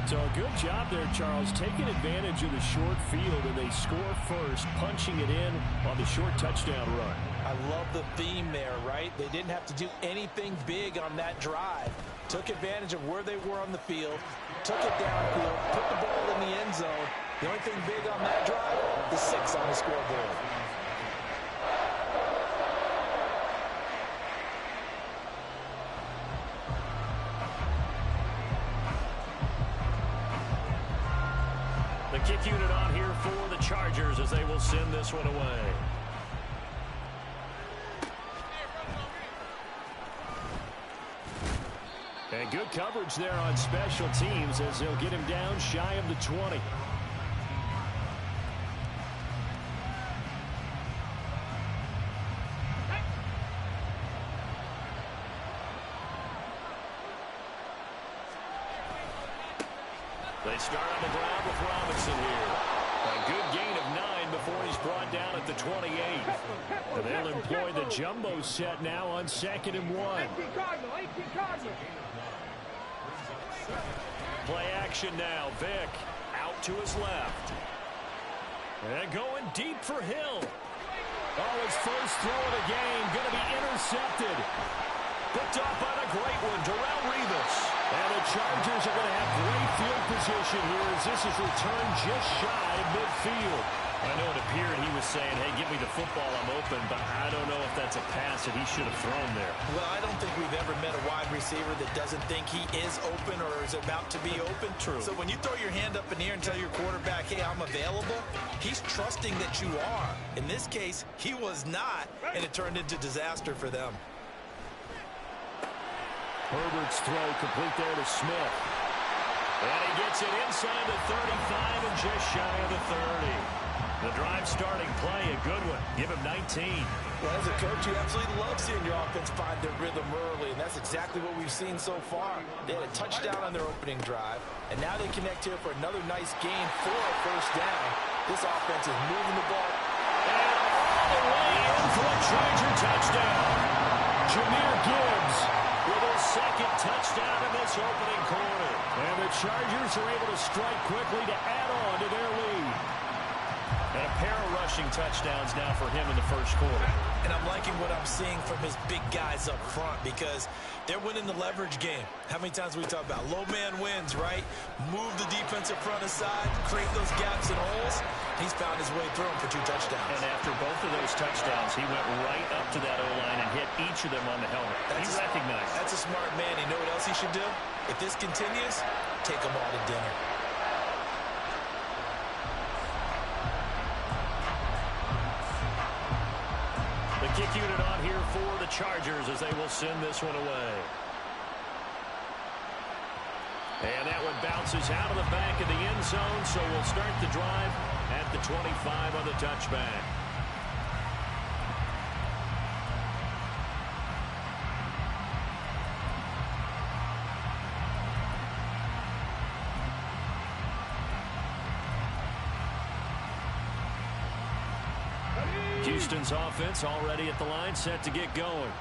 So a good job there, Charles, taking advantage of the short field, and they score first, punching it in on the short touchdown run. I love the theme there, right? They didn't have to do anything big on that drive. Took advantage of where they were on the field, took it downfield, put the ball in the end zone. The only thing big on that drive, the 6 on the scoreboard. The kick unit on here for the Chargers as they will send this one away. And good coverage there on special teams as they'll get him down shy of the 20. They start on the ground with Robinson here. A good gain of 9 before he's brought down at the 28. And they'll employ the jumbo set now on 2nd and 1. Play action now. Vick out to his left. And going deep for Hill. Oh, his first throw of the game going to be intercepted. Picked off by the great one, Darrelle Revis. And the Chargers are going to have great field position here as this is returned just shy of midfield. I know it appeared he was saying, hey, give me the football, I'm open, but I don't know if that's a pass that he should have thrown there. Well, I don't think we've ever met a wide receiver that doesn't think he is open or is about to be open. True. So when you throw your hand up in the air and tell your quarterback, hey, I'm available, he's trusting that you are. In this case, he was not, and it turned into disaster for them. Herbert's throw complete there to Smith. And he gets it inside the 35 and just shy of the 30. The drive starting play, a good one. Give him 19. Well, as a coach, you absolutely love seeing your offense find their rhythm early, and that's exactly what we've seen so far. They had a touchdown on their opening drive, and now they connect here for another nice gain for a first down. This offense is moving the ball. And all the way in for a Charger touchdown. Jahmyr Gibbs with his second touchdown in this opening quarter. And the Chargers are able to strike quickly to add on to their lead. And a pair of rushing touchdowns now for him in the first quarter. And I'm liking what I'm seeing from his big guys up front because they're winning the leverage game. How many times we talk about low man wins, right? Move the defensive front aside, create those gaps and holes. He's found his way through them for 2 touchdowns. And after both of those touchdowns, he went right up to that O-line and hit each of them on the helmet. He recognized it. That's a smart man. You know what else he should do? If this continues, take them all to dinner. The kick unit on here for the Chargers as they will send this one away. And that one bounces out of the back of the end zone, so we'll start the drive at the 25 on the touchback. Houston's offense already at the line, set to get going.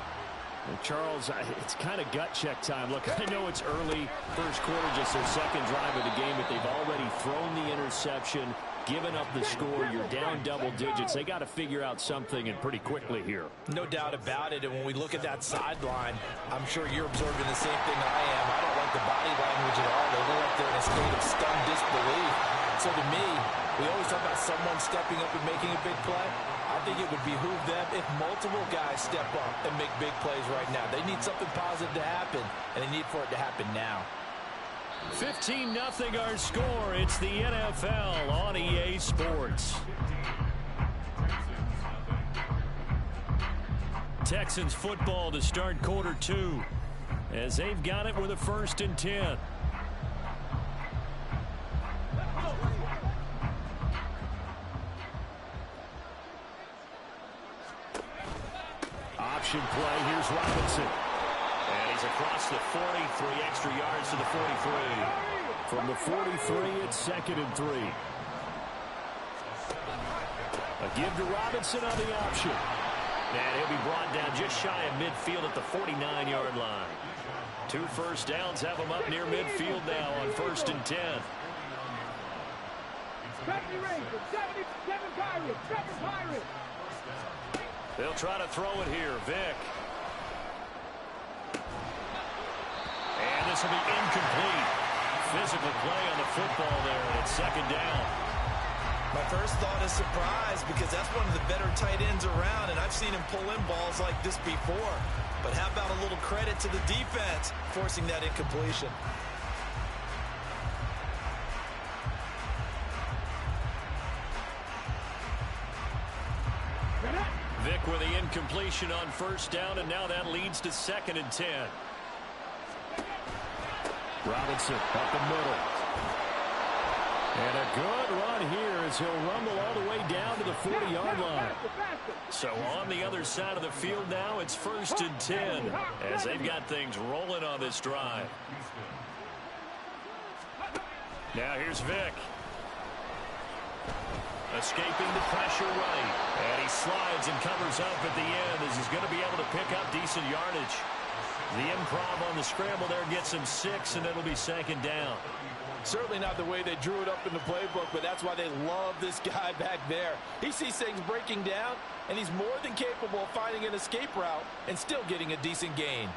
Well, Charles, it's kind of gut check time. Look, I know it's early, first quarter, just their second drive of the game, but they've already thrown the interception, given up the score. You're down double digits. They got to figure out something, and pretty quickly here. No doubt about it. And when we look at that sideline, I'm sure you're observing the same thing I am. I don't like the body language at all. They look like they're in a state of stunned disbelief. So to me, we always talk about someone stepping up and making a big play. I think it would behoove them if multiple guys step up and make big plays right now. They need something positive to happen, and they need for it to happen now. 15-0 our score. It's the NFL on EA Sports. Texans football to start quarter 2 as they've got it with a 1st and 10. Option play. Here's Robinson. And he's across the 40, 3 extra yards to the 43. From the 43, it's 2nd and 3. A give to Robinson on the option. And he'll be brought down just shy of midfield at the 49-yard line. 2 first downs have him up near midfield now on 1st and 10. They'll try to throw it here. Vick. And this will be incomplete. Physical play on the football there, and it's 2nd down. My first thought is surprise because that's one of the better tight ends around, and I've seen him pull in balls like this before. But how about a little credit to the defense forcing that incompletion? Vick with the incompletion on 1st down, and now that leads to 2nd and 10. Robinson up the middle. And a good run here as he'll rumble all the way down to the 40-yard line. So on the other side of the field now, it's 1st and 10 as they've got things rolling on this drive. Now here's Vick. Escaping the pressure right. And he slides and covers up at the end as he's going to be able to pick up decent yardage. The improv on the scramble there gets him 6, and it'll be 2nd down. Certainly not the way they drew it up in the playbook, but that's why they love this guy back there. He sees things breaking down, and he's more than capable of finding an escape route and still getting a decent gain.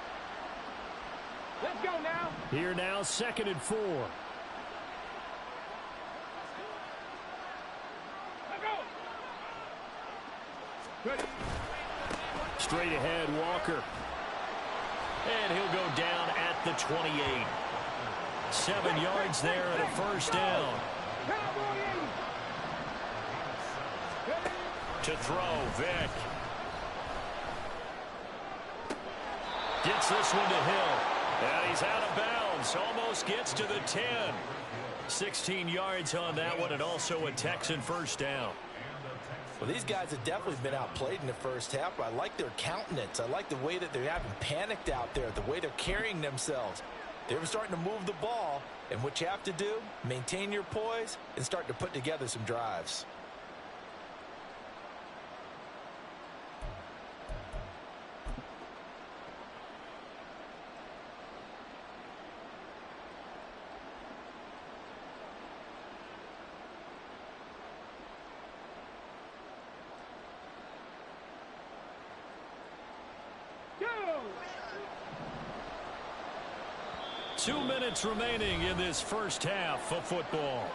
Let's go now. Here now, 2nd and 4. Straight ahead, Walker. And he'll go down at the 28. 7 yards there and a 1st down. To throw, Vick. Gets this one to Hill. And he's out of bounds. Almost gets to the 10. 16 yards on that one, and also a Texan 1st down. Well, these guys have definitely been outplayed in the first half, but I like their countenance. I like the way that they haven't panicked out there, the way they're carrying themselves. They were starting to move the ball, and what you have to do, maintain your poise and start to put together some drives. 2 minutes remaining in this first half of football.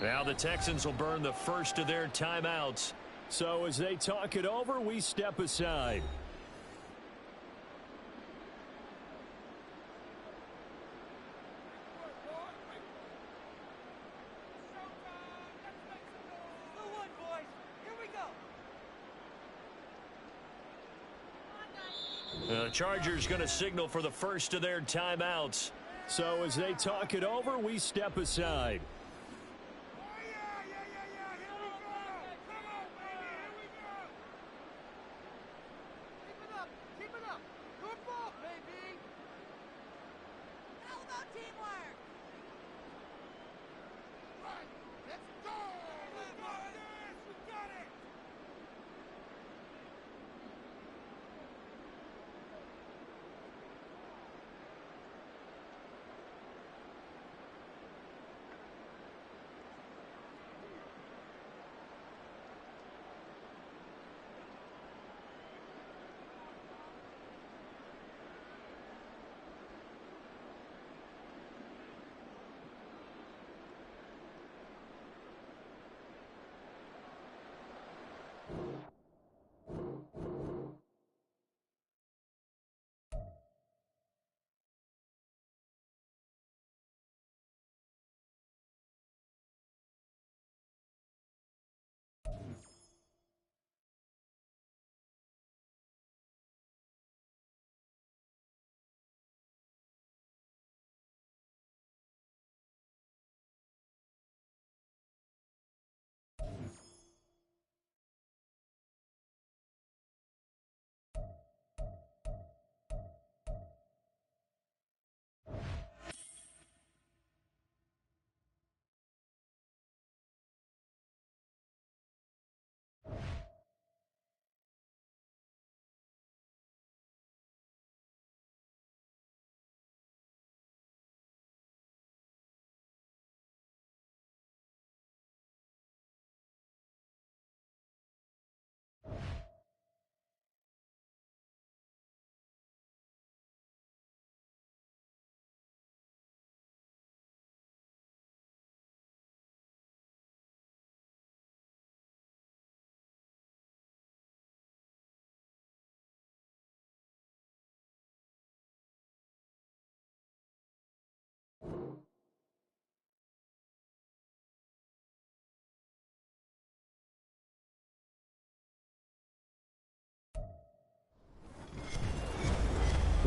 Now the Texans will burn the first of their timeouts. So as they talk it over, we step aside. The Chargers going to signal for the first of their timeouts. So as they talk it over, we step aside.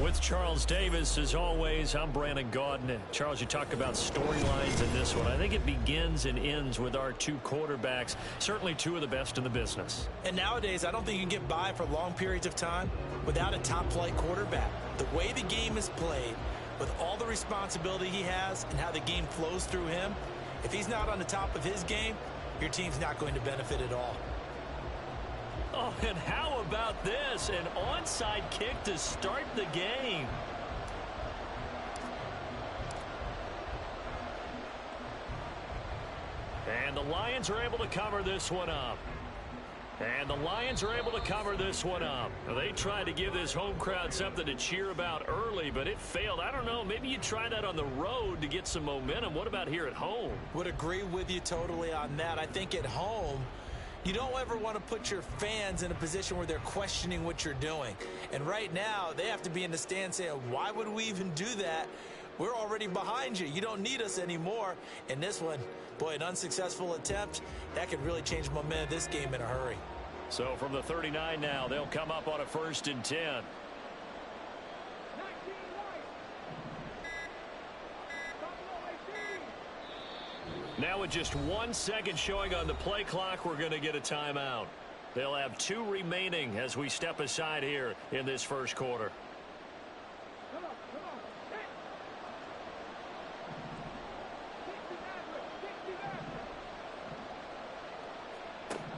With Charles Davis, as always, I'm Brandon Gaudin. Charles, you talk about storylines in this one. I think it begins and ends with our two quarterbacks, certainly two of the best in the business. And nowadays, I don't think you can get by for long periods of time without a top-flight quarterback. The way the game is played, with all the responsibility he has and how the game flows through him, if he's not on the top of his game, your team's not going to benefit at all. Oh, and how about this? An onside kick to start the game. And the Lions are able to cover this one up. And the Lions are able to cover this one up. Now, they tried to give this home crowd something to cheer about early, but it failed. I don't know. Maybe you try that on the road to get some momentum. What about here at home? Would agree with you totally on that. I think at home, you don't ever want to put your fans in a position where they're questioning what you're doing. And right now, they have to be in the stand saying, why would we even do that? We're already behind you. You don't need us anymore. And this one, boy, an unsuccessful attempt, that could really change the momentum of this game in a hurry. So from the 39 now, they'll come up on a 1st and 10. Now with just 1 second showing on the play clock, we're going to get a timeout. They'll have 2 remaining as we step aside here in this first quarter.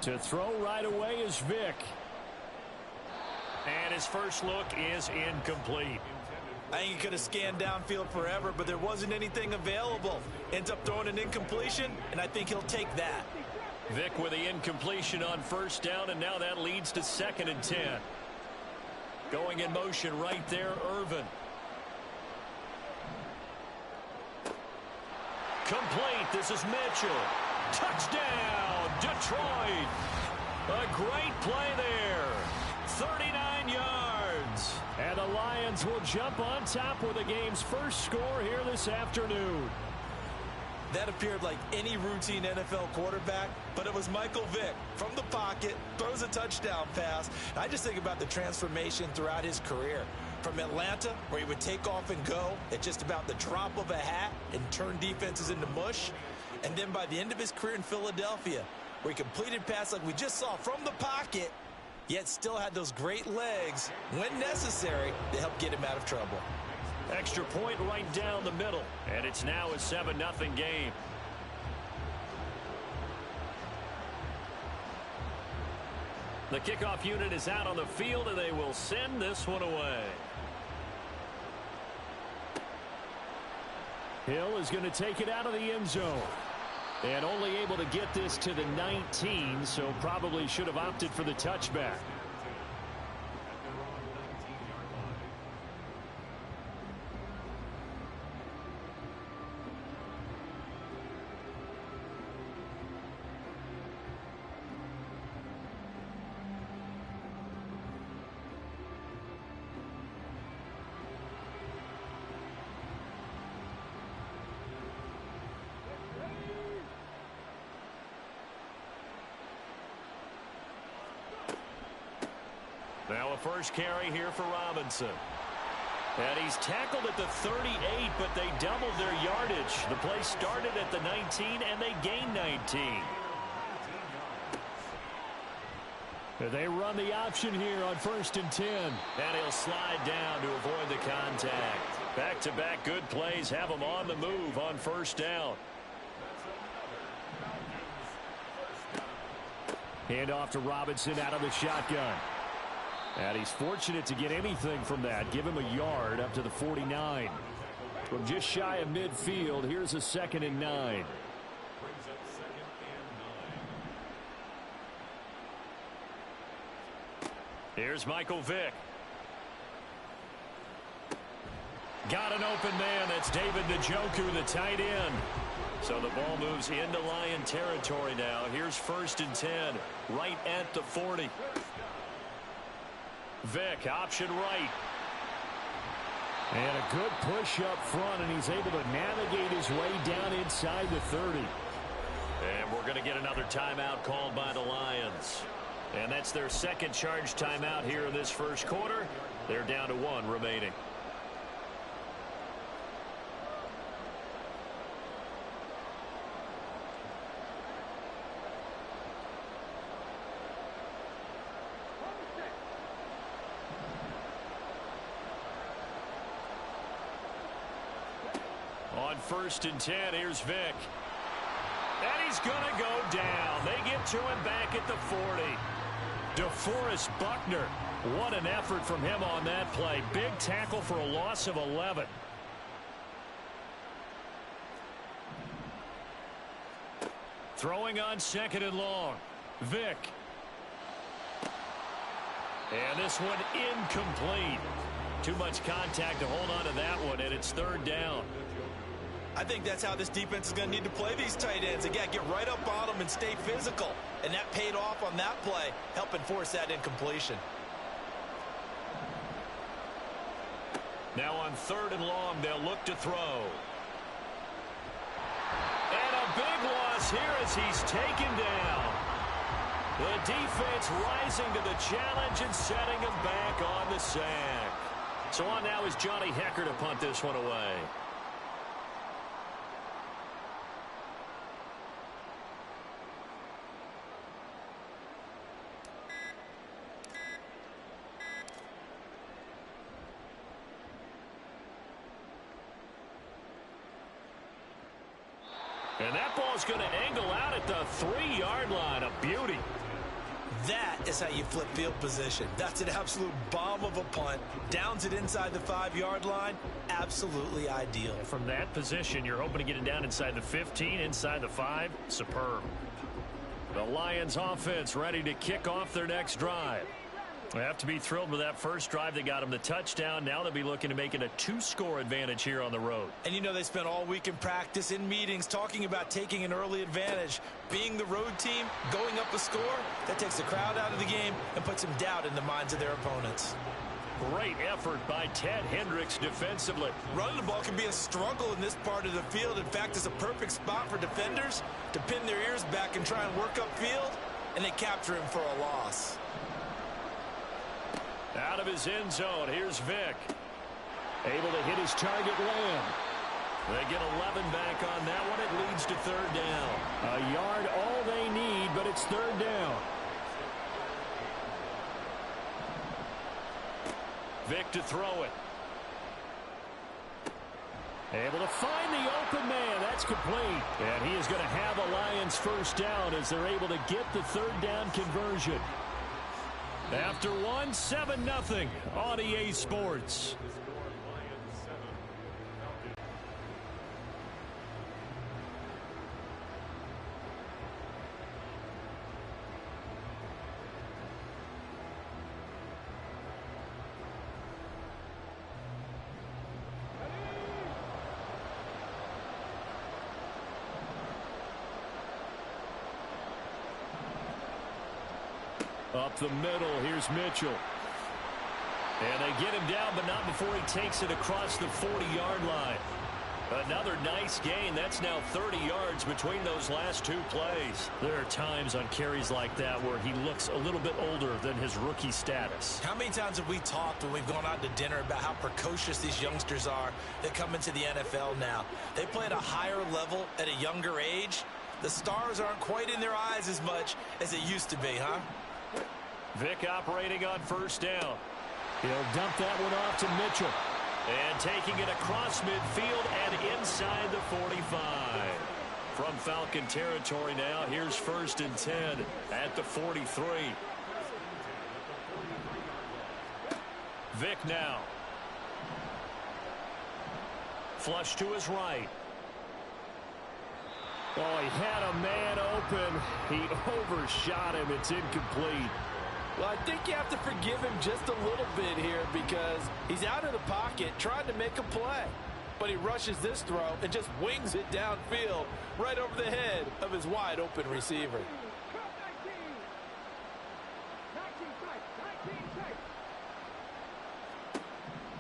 To throw right away is Vick. And his first look is incomplete. I think he could have scanned downfield forever, but there wasn't anything available. Ends up throwing an incompletion, and I think he'll take that. Vick with the incompletion on 1st down, and now that leads to 2nd and 10. Going in motion right there, Irvin. Complete. This is Mitchell. Touchdown, Detroit. A great play there. 39 yards. And the Lions will jump on top with the game's first score here this afternoon. That appeared like any routine NFL quarterback, but it was Michael Vick from the pocket, throws a touchdown pass. I just think about the transformation throughout his career. From Atlanta, where he would take off and go at just about the drop of a hat and turn defenses into mush. And then by the end of his career in Philadelphia, where he completed passes like we just saw from the pocket, yet still had those great legs, when necessary, to help get him out of trouble. Extra point right down the middle, and it's now a 7-0 game. The kickoff unit is out on the field, and they will send this one away. Hill is going to take it out of the end zone. And only able to get this to the 19, so probably should have opted for the touchback. Now a first carry here for Robinson. And he's tackled at the 38, but they doubled their yardage. The play started at the 19, and they gained 19. They run the option here on 1st and 10. And he'll slide down to avoid the contact. Back-to-back good plays have him on the move on 1st down. Hand off to Robinson out of the shotgun. And he's fortunate to get anything from that. Give him a yard up to the 49. From just shy of midfield, here's a 2nd and 9. Here's Michael Vick. Got an open man. That's David Njoku, the tight end. So the ball moves into Lion territory now. Here's 1st and 10, right at the 40. Vick, option right. And a good push up front, and he's able to navigate his way down inside the 30. And we're going to get another timeout called by the Lions. And that's their second charge timeout here in this first quarter. They're down to 1 remaining. 1st and 10. Here's Vick. And he's going to go down. They get to him back at the 40. DeForest Buckner. What an effort from him on that play. Big tackle for a loss of 11. Throwing on 2nd and long. Vick. And this one incomplete. Too much contact to hold on to that one, and it's 3rd down. I think that's how this defense is going to need to play these tight ends. Again, get right up on them and stay physical. And that paid off on that play, helping force that incompletion. Now on 3rd and long, they'll look to throw. And a big loss here as he's taken down. The defense rising to the challenge and setting him back on the sack. So on now is Johnny Hecker to punt this one away. And that ball's going to angle out at the 3-yard line. A beauty. That is how you flip field position. That's an absolute bomb of a punt. Downs it inside the 5-yard line. Absolutely ideal. From that position, you're hoping to get it down inside the 15, inside the 5. Superb. The Lions offense ready to kick off their next drive. They have to be thrilled with that first drive. They got them the touchdown. Now they'll be looking to make it a 2-score advantage here on the road. And you know they spent all week in practice, in meetings, talking about taking an early advantage. Being the road team, going up a score, that takes the crowd out of the game and puts some doubt in the minds of their opponents. Great effort by Ted Hendricks defensively. Running the ball can be a struggle in this part of the field. In fact, it's a perfect spot for defenders to pin their ears back and try and work upfield, and they capture him for a loss. Out of his end zone, here's Vick. Able to hit his target, Lamb. They get 11 back on that one. It leads to 3rd down. A yard all they need, but it's 3rd down. Vick to throw it. Able to find the open man. That's complete. And he is going to have a Lions 1st down as they're able to get the 3rd down conversion. After 7-0 on EA Sports. Up the middle, here's Mitchell. And they get him down, but not before he takes it across the 40-yard line. Another nice gain. That's now 30 yards between those last 2 plays. There are times on carries like that where he looks a little bit older than his rookie status. How many times have we talked when we've gone out to dinner about how precocious these youngsters are that come into the NFL now? They play at a higher level at a younger age. The stars aren't quite in their eyes as much as it used to be, huh? Vick operating on 1st down. He'll dump that one off to Mitchell. And taking it across midfield and inside the 45. From Falcon territory now, here's 1st and 10 at the 43. Vick now. Flush to his right. Oh, he had a man open. He overshot him. It's incomplete. Well, I think you have to forgive him just a little bit here because he's out of the pocket trying to make a play. But he rushes this throw and just wings it downfield right over the head of his wide-open receiver.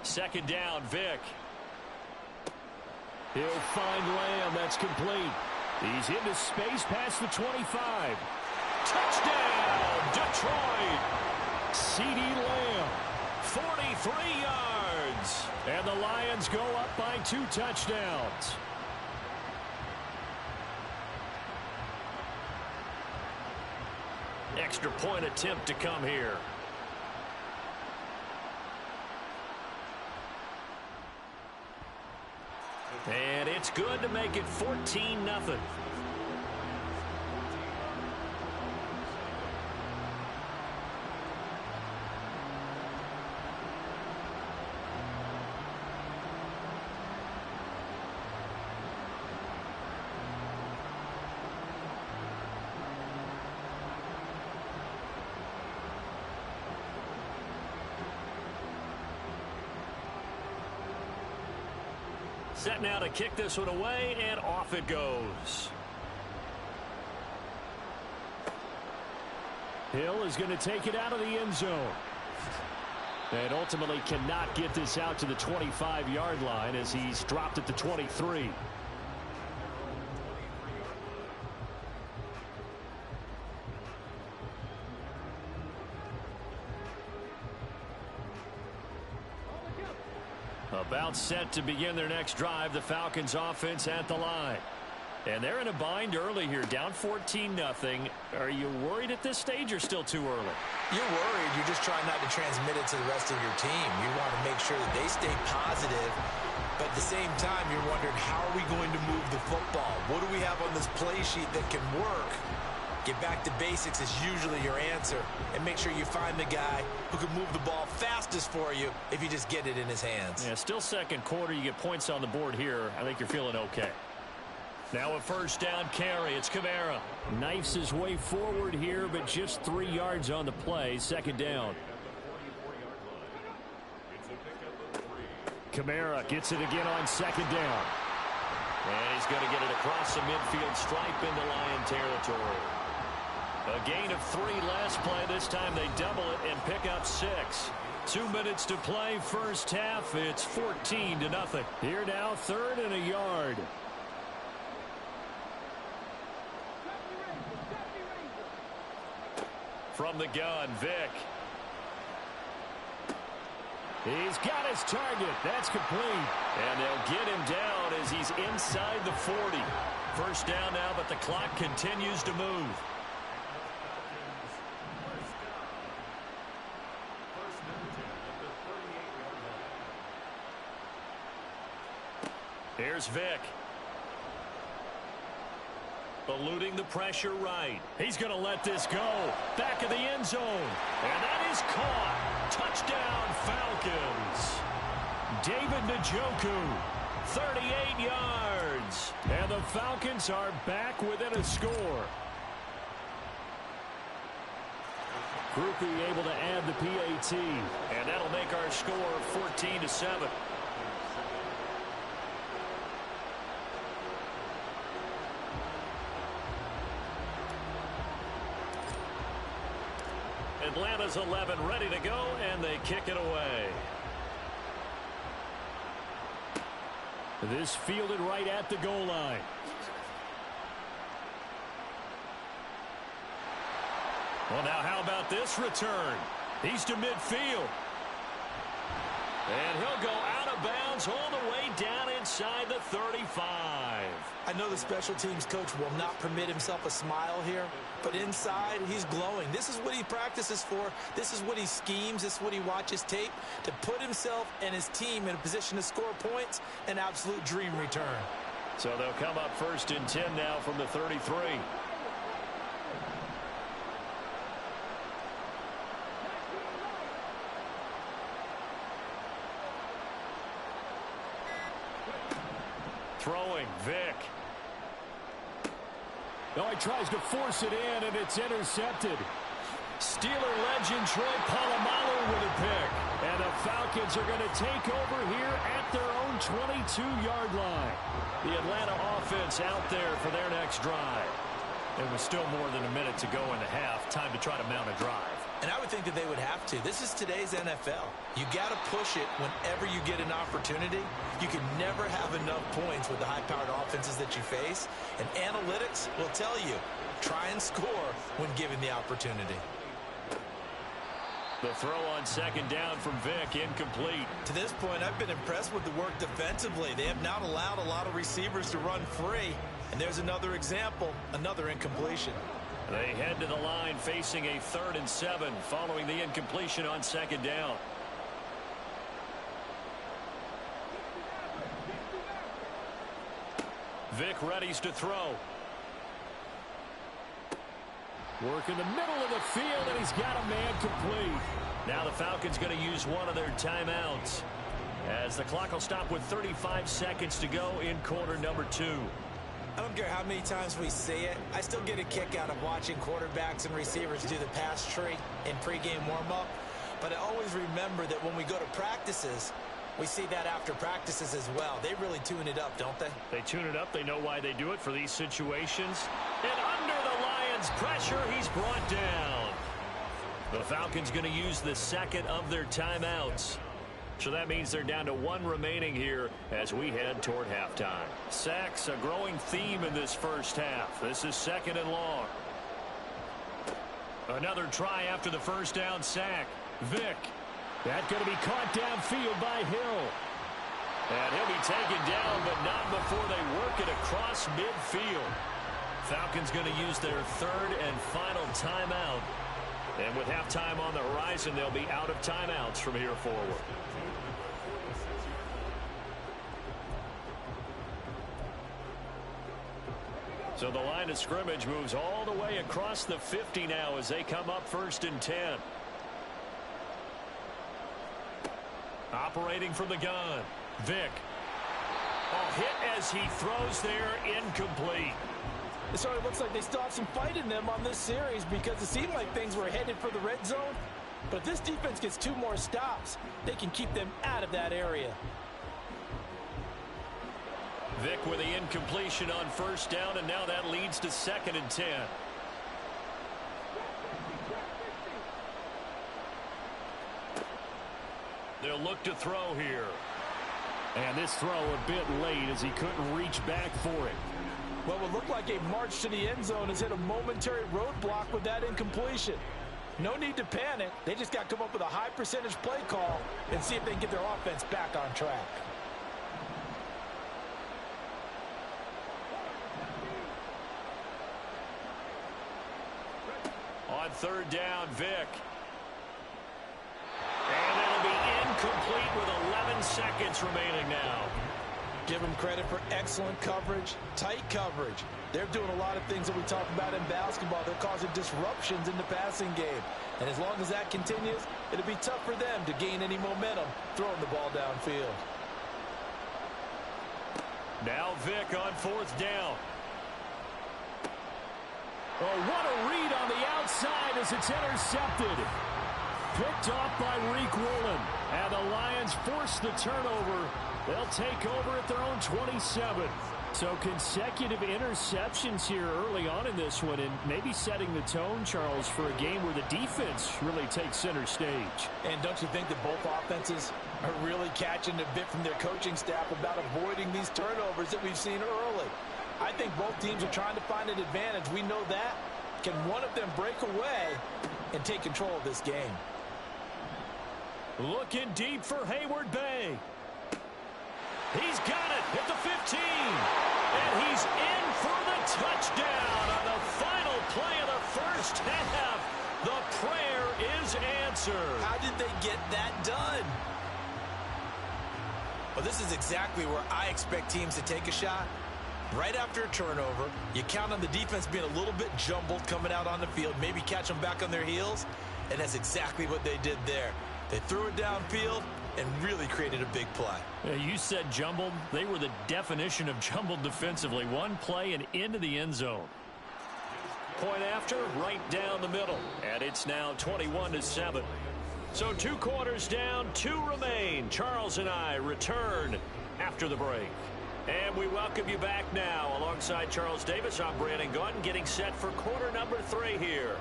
2nd down, Vick. He'll find Lamb. That's complete. He's into space past the 25. Touchdown, Detroit. CeeDee Lamb, 43 yards. And the Lions go up by 2 touchdowns. Extra point attempt to come here. And it's good to make it 14-0. Set now to kick this one away, and off it goes. Hill is going to take it out of the end zone. And ultimately cannot get this out to the 25-yard line as he's dropped at the 23. About set to begin their next drive, the Falcons offense at the line. And they're in a bind early here, down 14-0. Are you worried at this stage or still too early? You're worried. You're just trying not to transmit it to the rest of your team. You want to make sure that they stay positive. But at the same time, you're wondering, how are we going to move the football? What do we have on this play sheet that can work? Get back to basics is usually your answer. And make sure you find the guy who can move the ball fastest for you if you just get it in his hands. Yeah, still second quarter. You get points on the board here. I think you're feeling okay. Now a first down carry. It's Kamara. Knifes his way forward here, but just 3 yards on the play. Second down. Kamara gets it again on second down. And he's going to get it across the midfield stripe into Lion territory. A gain of 3 last play. This time they double it and pick up 6. 2 minutes to play first half. It's 14-0. Here now, 3rd and a yard. From the gun, Vick. He's got his target. That's complete. And they'll get him down as he's inside the 40. First down now, but the clock continues to move. Here's Vick. Eluding the pressure right. He's going to let this go. Back of the end zone. And that is caught. Touchdown, Falcons. David Njoku, 38 yards. And the Falcons are back within a score. Groupie able to add the PAT. And that'll make our score 14-7. Atlanta's 11 ready to go, and they kick it away. This fielded right at the goal line. Well, now how about this return? He's to midfield. And he'll go out of bounds all the way down inside the 35. I know the special teams coach will not permit himself a smile here, but inside he's glowing. This is what he practices for. This is what he schemes. This is what he watches tape to put himself and his team in a position to score points. An absolute dream return. So they'll come up 1st and 10 now from the 33. Throwing, Vick. Oh, he tries to force it in, and it's intercepted. Steeler legend Troy Polamalu with a pick. And the Falcons are going to take over here at their own 22-yard line. The Atlanta offense out there for their next drive. It was still more than a minute to go in the half. Time to try to mount a drive. And I would think that they would have to. This is today's NFL. You got to push it whenever you get an opportunity. You can never have enough points with the high-powered offenses that you face. And analytics will tell you, try and score when given the opportunity. The throw on second down from Vick, incomplete. To this point, I've been impressed with the work defensively. They have not allowed a lot of receivers to run free. And there's another example, another incompletion. They head to the line facing a 3rd and 7 following the incompletion on second down. Vic readies to throw. Work in the middle of the field, and he's got a man complete. Now the Falcons going to use one of their timeouts, as the clock will stop with 35 seconds to go in quarter number 2. I don't care how many times we say it, I still get a kick out of watching quarterbacks and receivers do the pass tree in pregame warm-up. But I always remember that when we go to practices, we see that after practices as well. They really tune it up, don't they? They tune it up. They know why they do it for these situations. And under the Lions' pressure, he's brought down. The Falcons going to use the second of their timeouts. So that means they're down to 1 remaining here as we head toward halftime. Sacks, a growing theme in this first half. This is 2nd and long. Another try after the first down sack. Vic. That's going to be caught downfield by Hill. And he'll be taken down, but not before they work it across midfield. Falcons going to use their 3rd and final timeout. And with halftime on the horizon, they'll be out of timeouts from here forward. So the line of scrimmage moves all the way across the 50 now as they come up 1st and 10. Operating from the gun, Vic. A hit as he throws there, incomplete. It sort of looks like they still have some fight in them on this series because it seemed like things were headed for the red zone. But if this defense gets 2 more stops, they can keep them out of that area. Vic with the incompletion on 1st down, and now that leads to 2nd and 10. They'll look to throw here. And this throw a bit late as he couldn't reach back for it. What would look like a march to the end zone has hit a momentary roadblock with that incompletion. No need to panic. They just got to come up with a high percentage play call and see if they can get their offense back on track. On 3rd down, Vic. And it'll be incomplete with 11 seconds remaining now. Give them credit for excellent coverage, tight coverage. They're doing a lot of things that we talk about in basketball. They're causing disruptions in the passing game. And as long as that continues, it'll be tough for them to gain any momentum throwing the ball downfield. Now Vic on 4th down. Oh, what a read on the outside as it's intercepted. Picked off by Reek Woolen. And the Lions force the turnover. They'll take over at their own 27. So consecutive interceptions here early on in this one, and maybe setting the tone, Charles, for a game where the defense really takes center stage. And don't you think that both offenses are really catching a bit from their coaching staff about avoiding these turnovers that we've seen early? I think both teams are trying to find an advantage. We know that. Can one of them break away and take control of this game? Looking deep for Hayward Bay. He's got it at the 15. And he's in for the touchdown on the final play of the first half. The prayer is answered. How did they get that done? Well, this is exactly where I expect teams to take a shot. Right after a turnover, you count on the defense being a little bit jumbled coming out on the field, maybe catch them back on their heels, and that's exactly what they did there. They threw it downfield and really created a big play. Yeah, you said jumbled. They were the definition of jumbled defensively. One play and into the end zone. Point after, right down the middle. And it's now 21-7. So 2 quarters down, 2 remain. Charles and I return after the break. And we welcome you back now. Alongside Charles Davis, I'm Brandon Gunn, getting set for quarter number 3 here.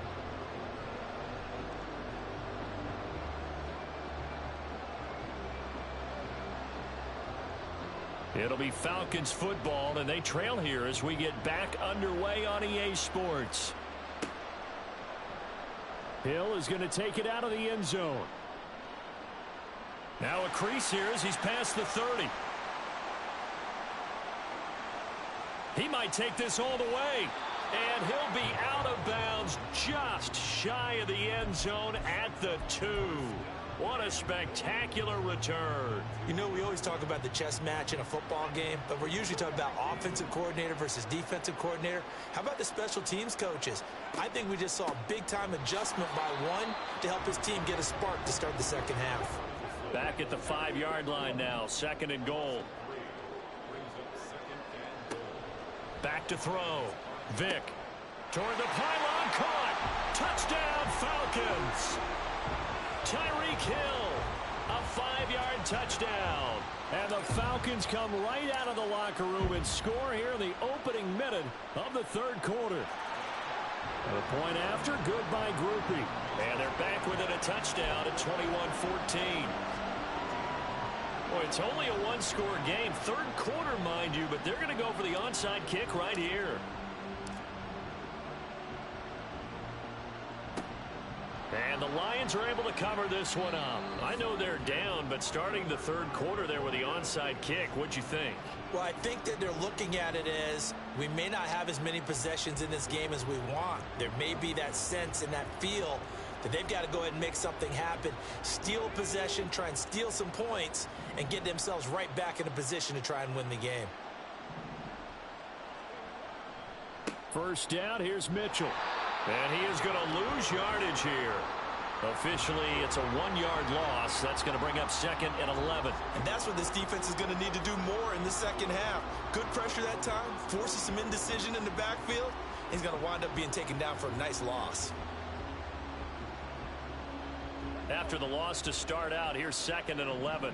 It'll be Falcons football, and they trail here as we get back underway on EA Sports. Hill is going to take it out of the end zone. Now a crease here as he's past the 30. He might take this all the way. And he'll be out of bounds just shy of the end zone at the 2. What a spectacular return. You know, we always talk about the chess match in a football game, but we're usually talking about offensive coordinator versus defensive coordinator. How about the special teams coaches? I think we just saw a big-time adjustment by one to help his team get a spark to start the second half. Back at the 5-yard line now, 2nd and goal. Back to throw. Vick. Toward the pylon, caught. Touchdown, Falcons. Tyreek Hill, a 5-yard touchdown. And the Falcons come right out of the locker room and score here in the opening minute of the 3rd quarter. The point after, good by Groupie. And they're back within a touchdown at 21-14. Boy, it's only a 1-score game. 3rd quarter, mind you, but they're going to go for the onside kick right here. And the Lions are able to cover this one up. I know they're down, but starting the 3rd quarter there with the onside kick, what'd you think? Well, I think that they're looking at it as we may not have as many possessions in this game as we want. There may be that sense and that feel that they've got to go ahead and make something happen, steal possession, try and steal some points, and get themselves right back in a position to try and win the game. First down, here's Mitchell. And he is going to lose yardage here. Officially, it's a 1-yard loss. That's going to bring up 2nd and 11. And that's what this defense is going to need to do more in the second half. Good pressure that time, forces some indecision in the backfield. He's going to wind up being taken down for a nice loss. After the loss to start out, here's 2nd and 11.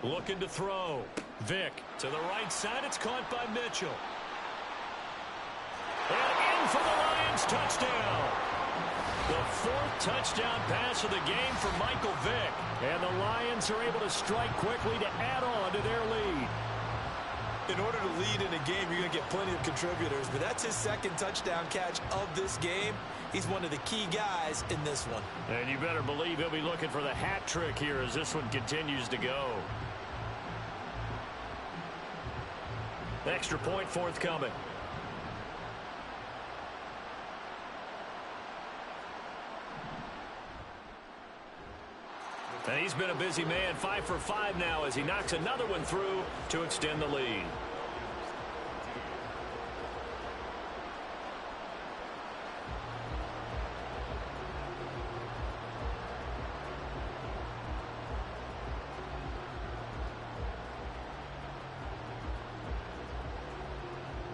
Looking to throw. Vick to the right side. It's caught by Mitchell. And in for the Lions. Touchdown. The 4th touchdown pass of the game for Michael Vick. And the Lions are able to strike quickly to add on to their lead. In order to lead in a game, you're going to get plenty of contributors, but that's his 2nd touchdown catch of this game. He's one of the key guys in this one. And you better believe he'll be looking for the hat trick here as this one continues to go. Extra point forthcoming. And he's been a busy man, 5 for 5 now as he knocks another one through to extend the lead.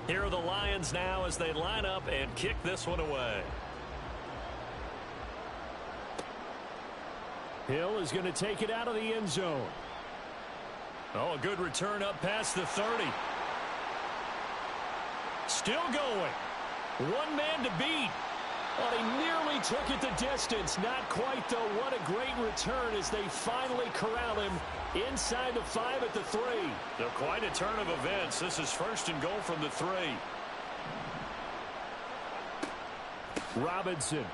Here are the Lions now as they line up and kick this one away. Hill is going to take it out of the end zone. Oh, a good return up past the 30. Still going. One man to beat. Well, he nearly took it the distance. Not quite, though. What a great return as they finally corral him inside the 5 at the 3. So quite a turn of events. This is 1st and goal from the 3. Robinson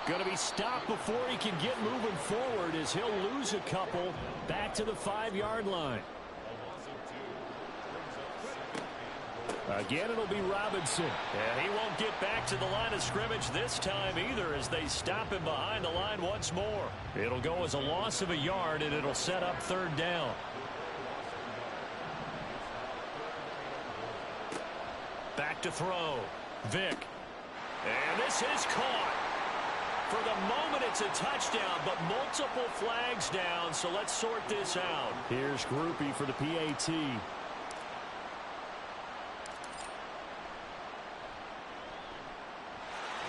going to be stopped before he can get moving forward as he'll lose a couple back to the 5-yard line. Again, it'll be Robinson. And he won't get back to the line of scrimmage this time either as they stop him behind the line once more. It'll go as a loss of a yard, and it'll set up 3rd down. Back to throw. Vick. And this is caught. For the moment, it's a touchdown, but multiple flags down, so let's sort this out. Here's Groupie for the PAT.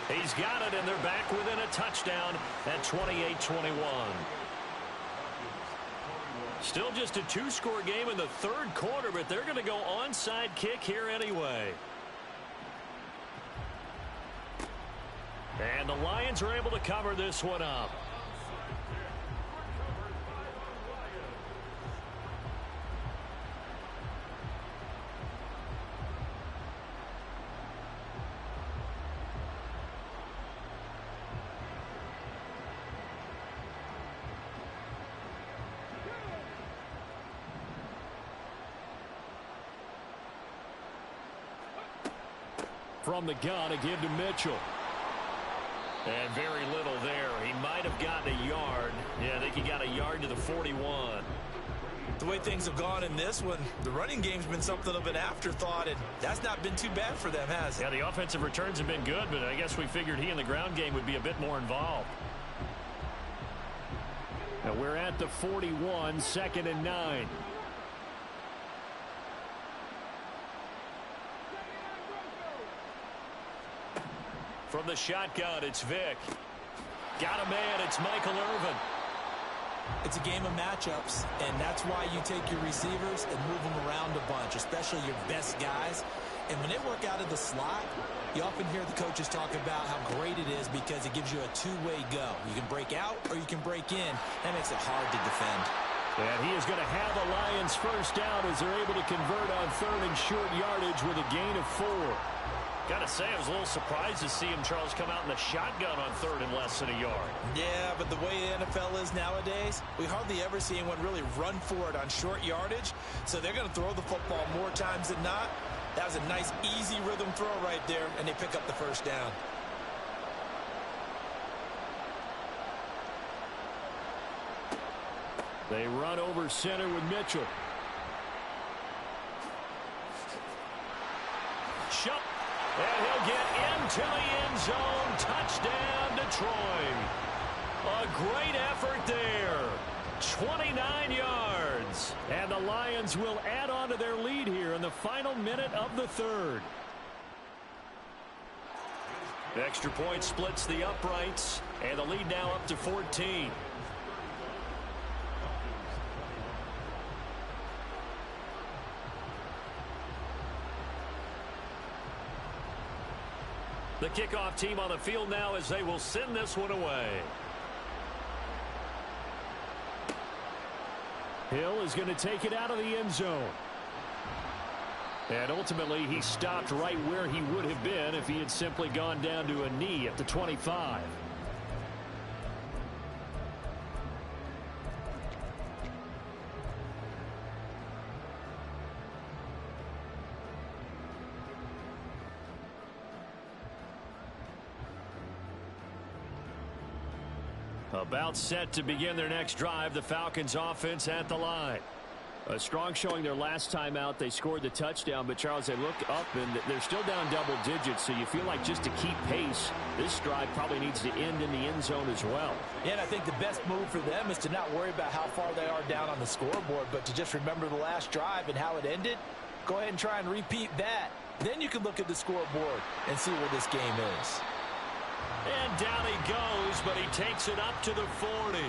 He's got it, and they're back within a touchdown at 28-21. Still just a 2-score game in the 3rd quarter, but they're going to go onside kick here anyway. And the Lions are able to cover this one up. from the gun to give to Mitchell. And very little there. He might have gotten a yard. Yeah, I think he got a yard to the 41. The way things have gone in this one, the running game's been something of an afterthought, and that's not been too bad for them, has it? Yeah, the offensive returns have been good, but I guess we figured he in the ground game would be a bit more involved. Now we're at the 41, 2nd and 9. From the shotgun, it's Vick. Got a man, it's Michael Irvin. It's a game of matchups, and that's why you take your receivers and move them around a bunch, especially your best guys. And when they work out of the slot, you often hear the coaches talk about how great it is because it gives you a two-way go. You can break out or you can break in. That makes it hard to defend. And he is going to have the Lions first down as they're able to convert on 3rd and short yardage with a gain of 4. Got to say, I was a little surprised to see him, Charles, come out in the shotgun on 3rd and less than a yard. Yeah, but the way the NFL is nowadays, we hardly ever see anyone really run for it on short yardage. So they're going to throw the football more times than not. That was a nice, easy rhythm throw right there, and they pick up the first down. They run over center with Mitchell. Shut. And he'll get into the end zone. Touchdown, Detroit. A great effort there. 29 yards. And the Lions will add on to their lead here in the final minute of the 3rd. The extra point splits the uprights. And the lead now up to 14. The kickoff team on the field now as they will send this one away. Hill is going to take it out of the end zone. And ultimately, he stopped right where he would have been if he had simply gone down to a knee at the 25. About set to begin their next drive, the Falcons offense at the line. A strong showing their last time out. They scored the touchdown, but Charles, they look up and they're still down double digits, so you feel like just to keep pace, this drive probably needs to end in the end zone as well. Yeah, and I think the best move for them is to not worry about how far they are down on the scoreboard, but to just remember the last drive and how it ended. Go ahead and try and repeat that. Then you can look at the scoreboard and see where this game is. And down he goes, but he takes it up to the 40.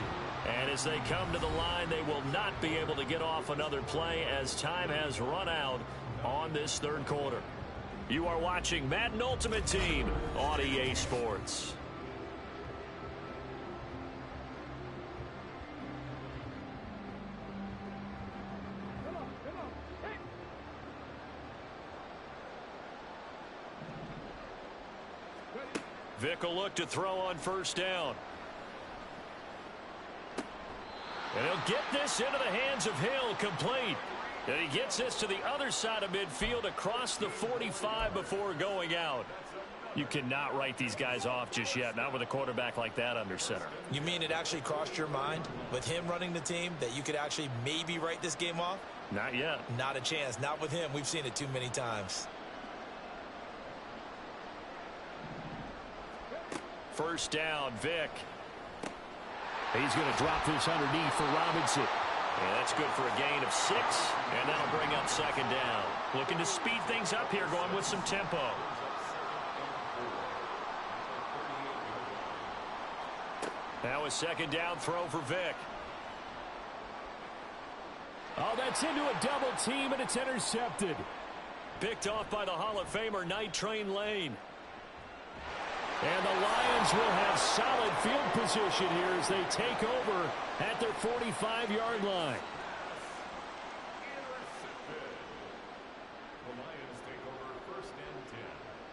And as they come to the line, they will not be able to get off another play as time has run out on this 3rd quarter. You are watching Madden Ultimate Team on EA Sports. Vick will look to throw on 1st down. And he'll get this into the hands of Hill, complete. And he gets this to the other side of midfield across the 45 before going out. You cannot write these guys off just yet, not with a quarterback like that under center. You mean it actually crossed your mind with him running the team that you could actually maybe write this game off? Not yet. Not a chance. Not with him. We've seen it too many times. 1st down, Vick. He's going to drop this underneath for Robinson. And that's good for a gain of 6, and that'll bring up 2nd down. Looking to speed things up here, going with some tempo. Now a 2nd down throw for Vick. Oh, that's into a double team, and it's intercepted. Picked off by the Hall of Famer, Night Train Lane. And the Lions will have solid field position here as they take over at their 45-yard line. The Lions take over 1st and 10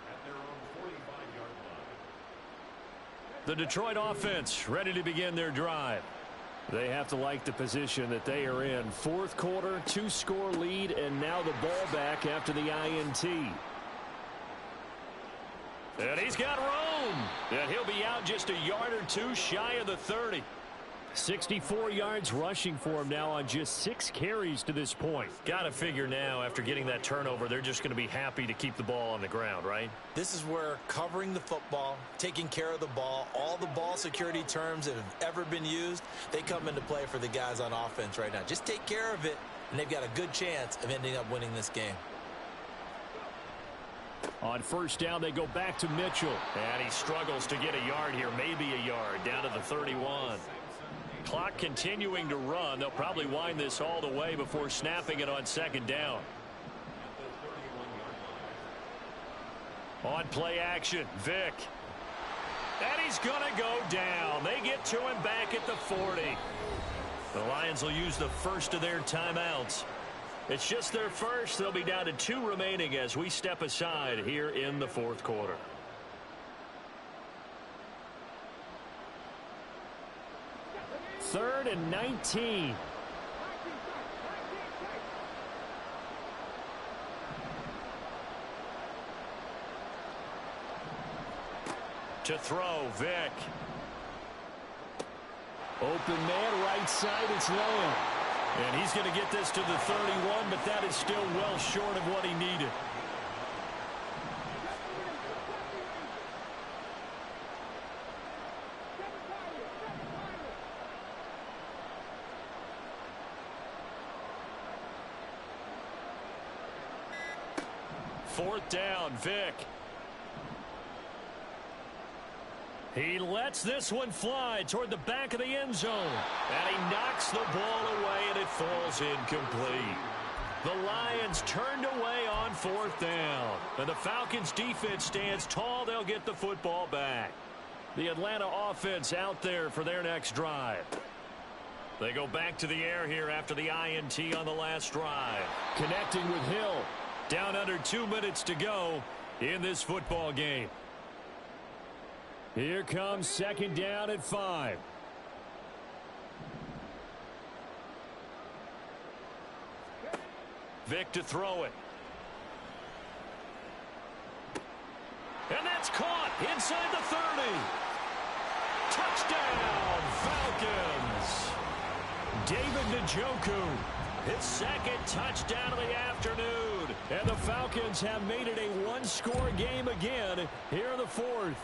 at their own 45-yard line. The Detroit offense ready to begin their drive. They have to like the position that they are in. 4th quarter, 2-score lead, and now the ball back after the INT. And he's got room. And he'll be out just a yard or two shy of the 30. 64 yards rushing for him now on just 6 carries to this point. Got to figure now, after getting that turnover, they're just going to be happy to keep the ball on the ground, right? This is where covering the football, taking care of the ball, all the ball security terms that have ever been used, they come into play for the guys on offense right now. Just take care of it, and they've got a good chance of ending up winning this game. On first down, they go back to Mitchell. And he struggles to get a yard here, maybe a yard, down to the 31. Clock continuing to run. They'll probably wind this all the way before snapping it on second down. On play action, Vick. And he's going to go down. They get to him back at the 40. The Lions will use the first of their timeouts. It's just their first. They'll be down to 2 remaining as we step aside here in the fourth quarter. Third and 19. To throw, Vick. Open man, right side, it's low. And he's going to get this to the 31, but that is still well short of what he needed. Fourth down, Vick. He lets this one fly toward the back of the end zone. And he knocks the ball away, and it falls incomplete. The Lions turned away on fourth down. And the Falcons defense stands tall. They'll get the football back. The Atlanta offense out there for their next drive. They go back to the air here after the INT on the last drive. Connecting with Hill. Down under 2 minutes to go in this football game. Here comes second down at 5. Vick to throw it. And that's caught inside the 30. Touchdown, Falcons. David Njoku, his second touchdown of the afternoon. And the Falcons have made it a one-score game again here in the fourth.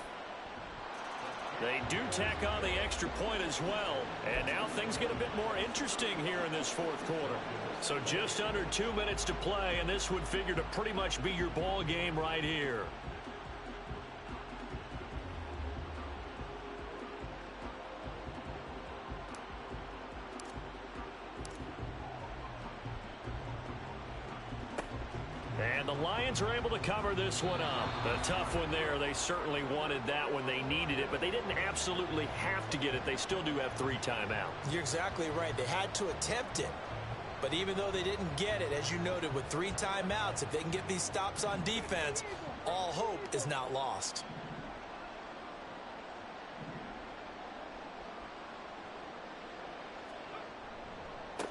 They do tack on the extra point as well. And now things get a bit more interesting here in this fourth quarter. So just under 2 minutes to play, and this would figure to pretty much be your ball game right here. And the Lions are able to cover this one up. A tough one there. They certainly wanted that when they needed it, but they didn't absolutely have to get it. They still do have 3 timeouts. You're exactly right. They had to attempt it. But even though they didn't get it, as you noted, with 3 timeouts, if they can get these stops on defense, all hope is not lost.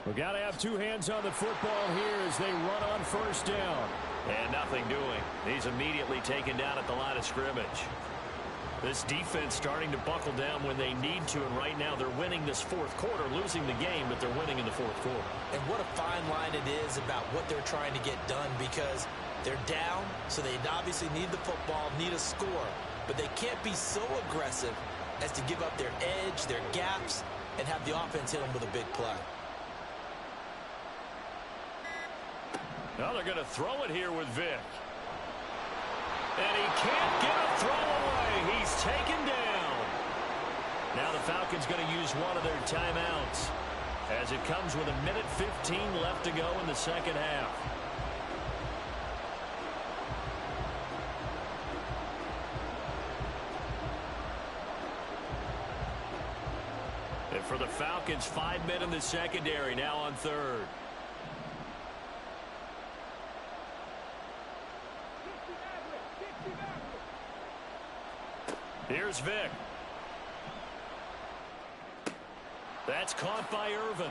We've got to have 2 hands on the football here as they run on first down. And nothing doing. He's immediately taken down at the line of scrimmage. This defense starting to buckle down when they need to, and right now they're winning this fourth quarter, losing the game, but they're winning in the fourth quarter. And what a fine line it is about what they're trying to get done, because they're down, so they obviously need the football, need a score, but they can't be so aggressive as to give up their edge, their gaps, and have the offense hit them with a big play. Now they're going to throw it here with Vick. And he can't get a throw away. He's taken down. Now the Falcons going to use one of their timeouts as it comes with 1:15 left to go in the second half. And for the Falcons, 5 men in the secondary now on third. Here's Vick. That's caught by Irvin.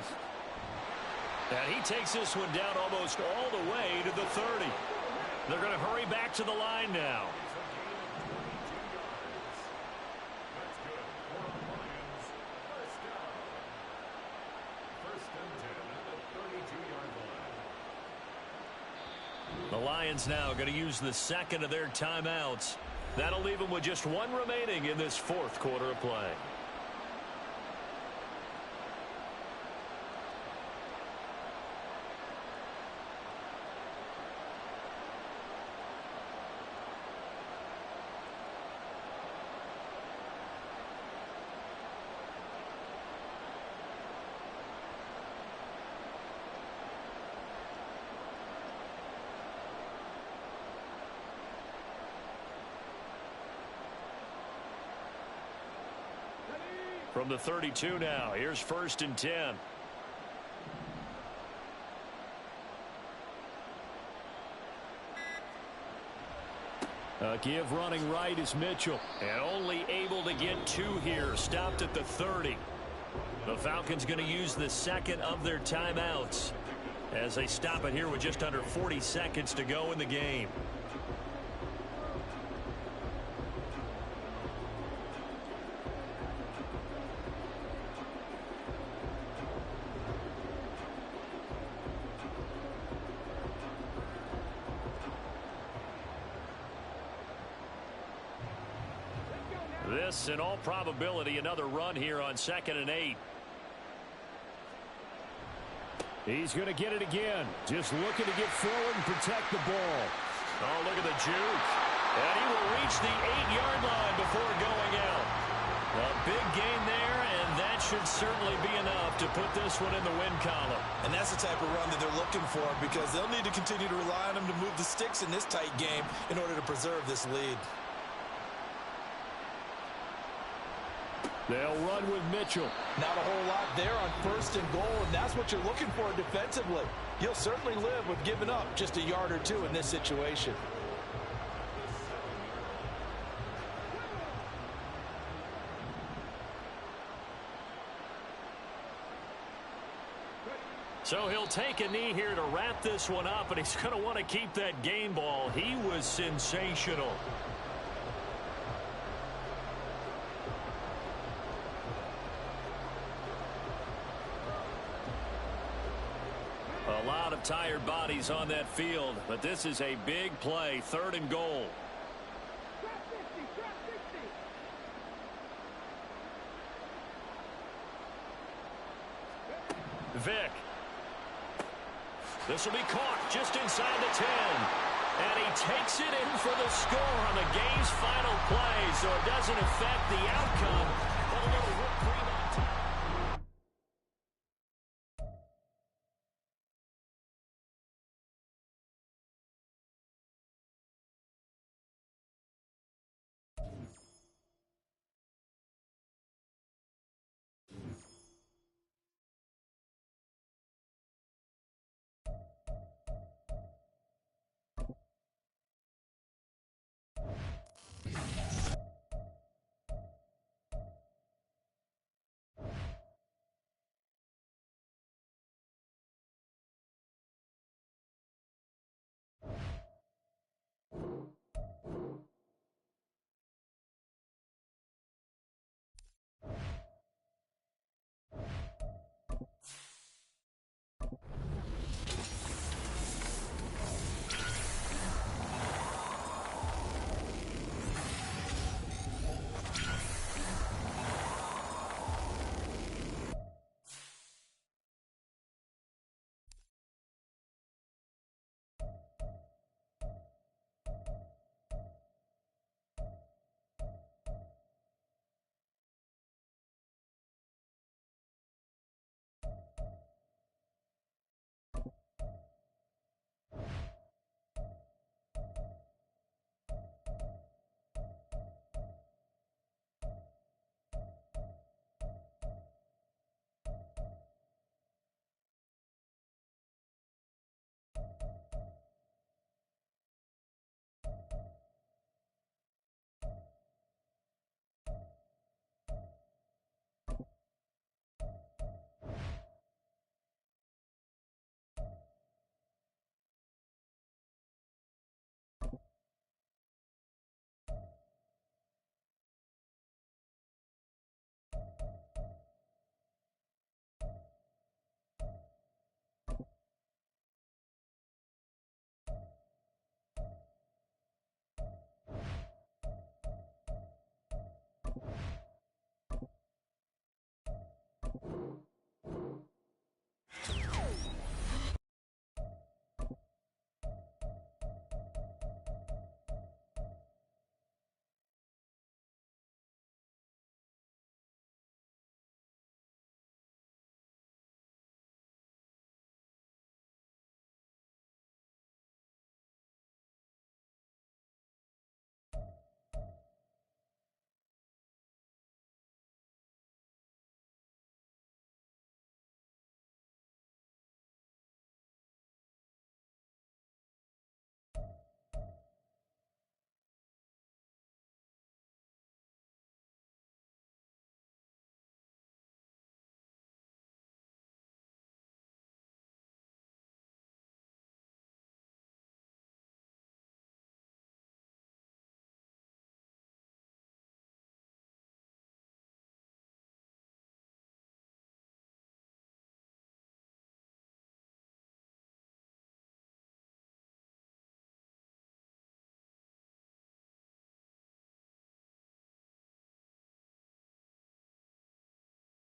And he takes this one down almost all the way to the 30. They're going to hurry back to the line now. Lions now going to use the second of their timeouts. That'll leave them with just one remaining in this fourth quarter of play. From the 32 now, here's 1st and 10. Give running right is Mitchell. And only able to get 2 here. Stopped at the 30. The Falcons going to use the second of their timeouts as they stop it here with just under 40 seconds to go in the game. This, in all probability, another run here on 2nd and 8. He's going to get it again. Just looking to get forward and protect the ball. Oh, look at the juke. And he will reach the 8-yard line before going out. A big gain there, and that should certainly be enough to put this one in the win column. And that's the type of run that they're looking for, because they'll need to continue to rely on him to move the sticks in this tight game in order to preserve this lead. They'll run with Mitchell. Not a whole lot there on 1st and goal, and that's what you're looking for defensively. You'll certainly live with giving up just a yard or 2 in this situation. So he'll take a knee here to wrap this one up, and he's going to want to keep that game ball. He was sensational. A lot of tired bodies on that field, but this is a big play. 3rd and goal. Vick. This will be caught just inside the 10. And he takes it in for the score on the game's final play, so it doesn't affect the outcome.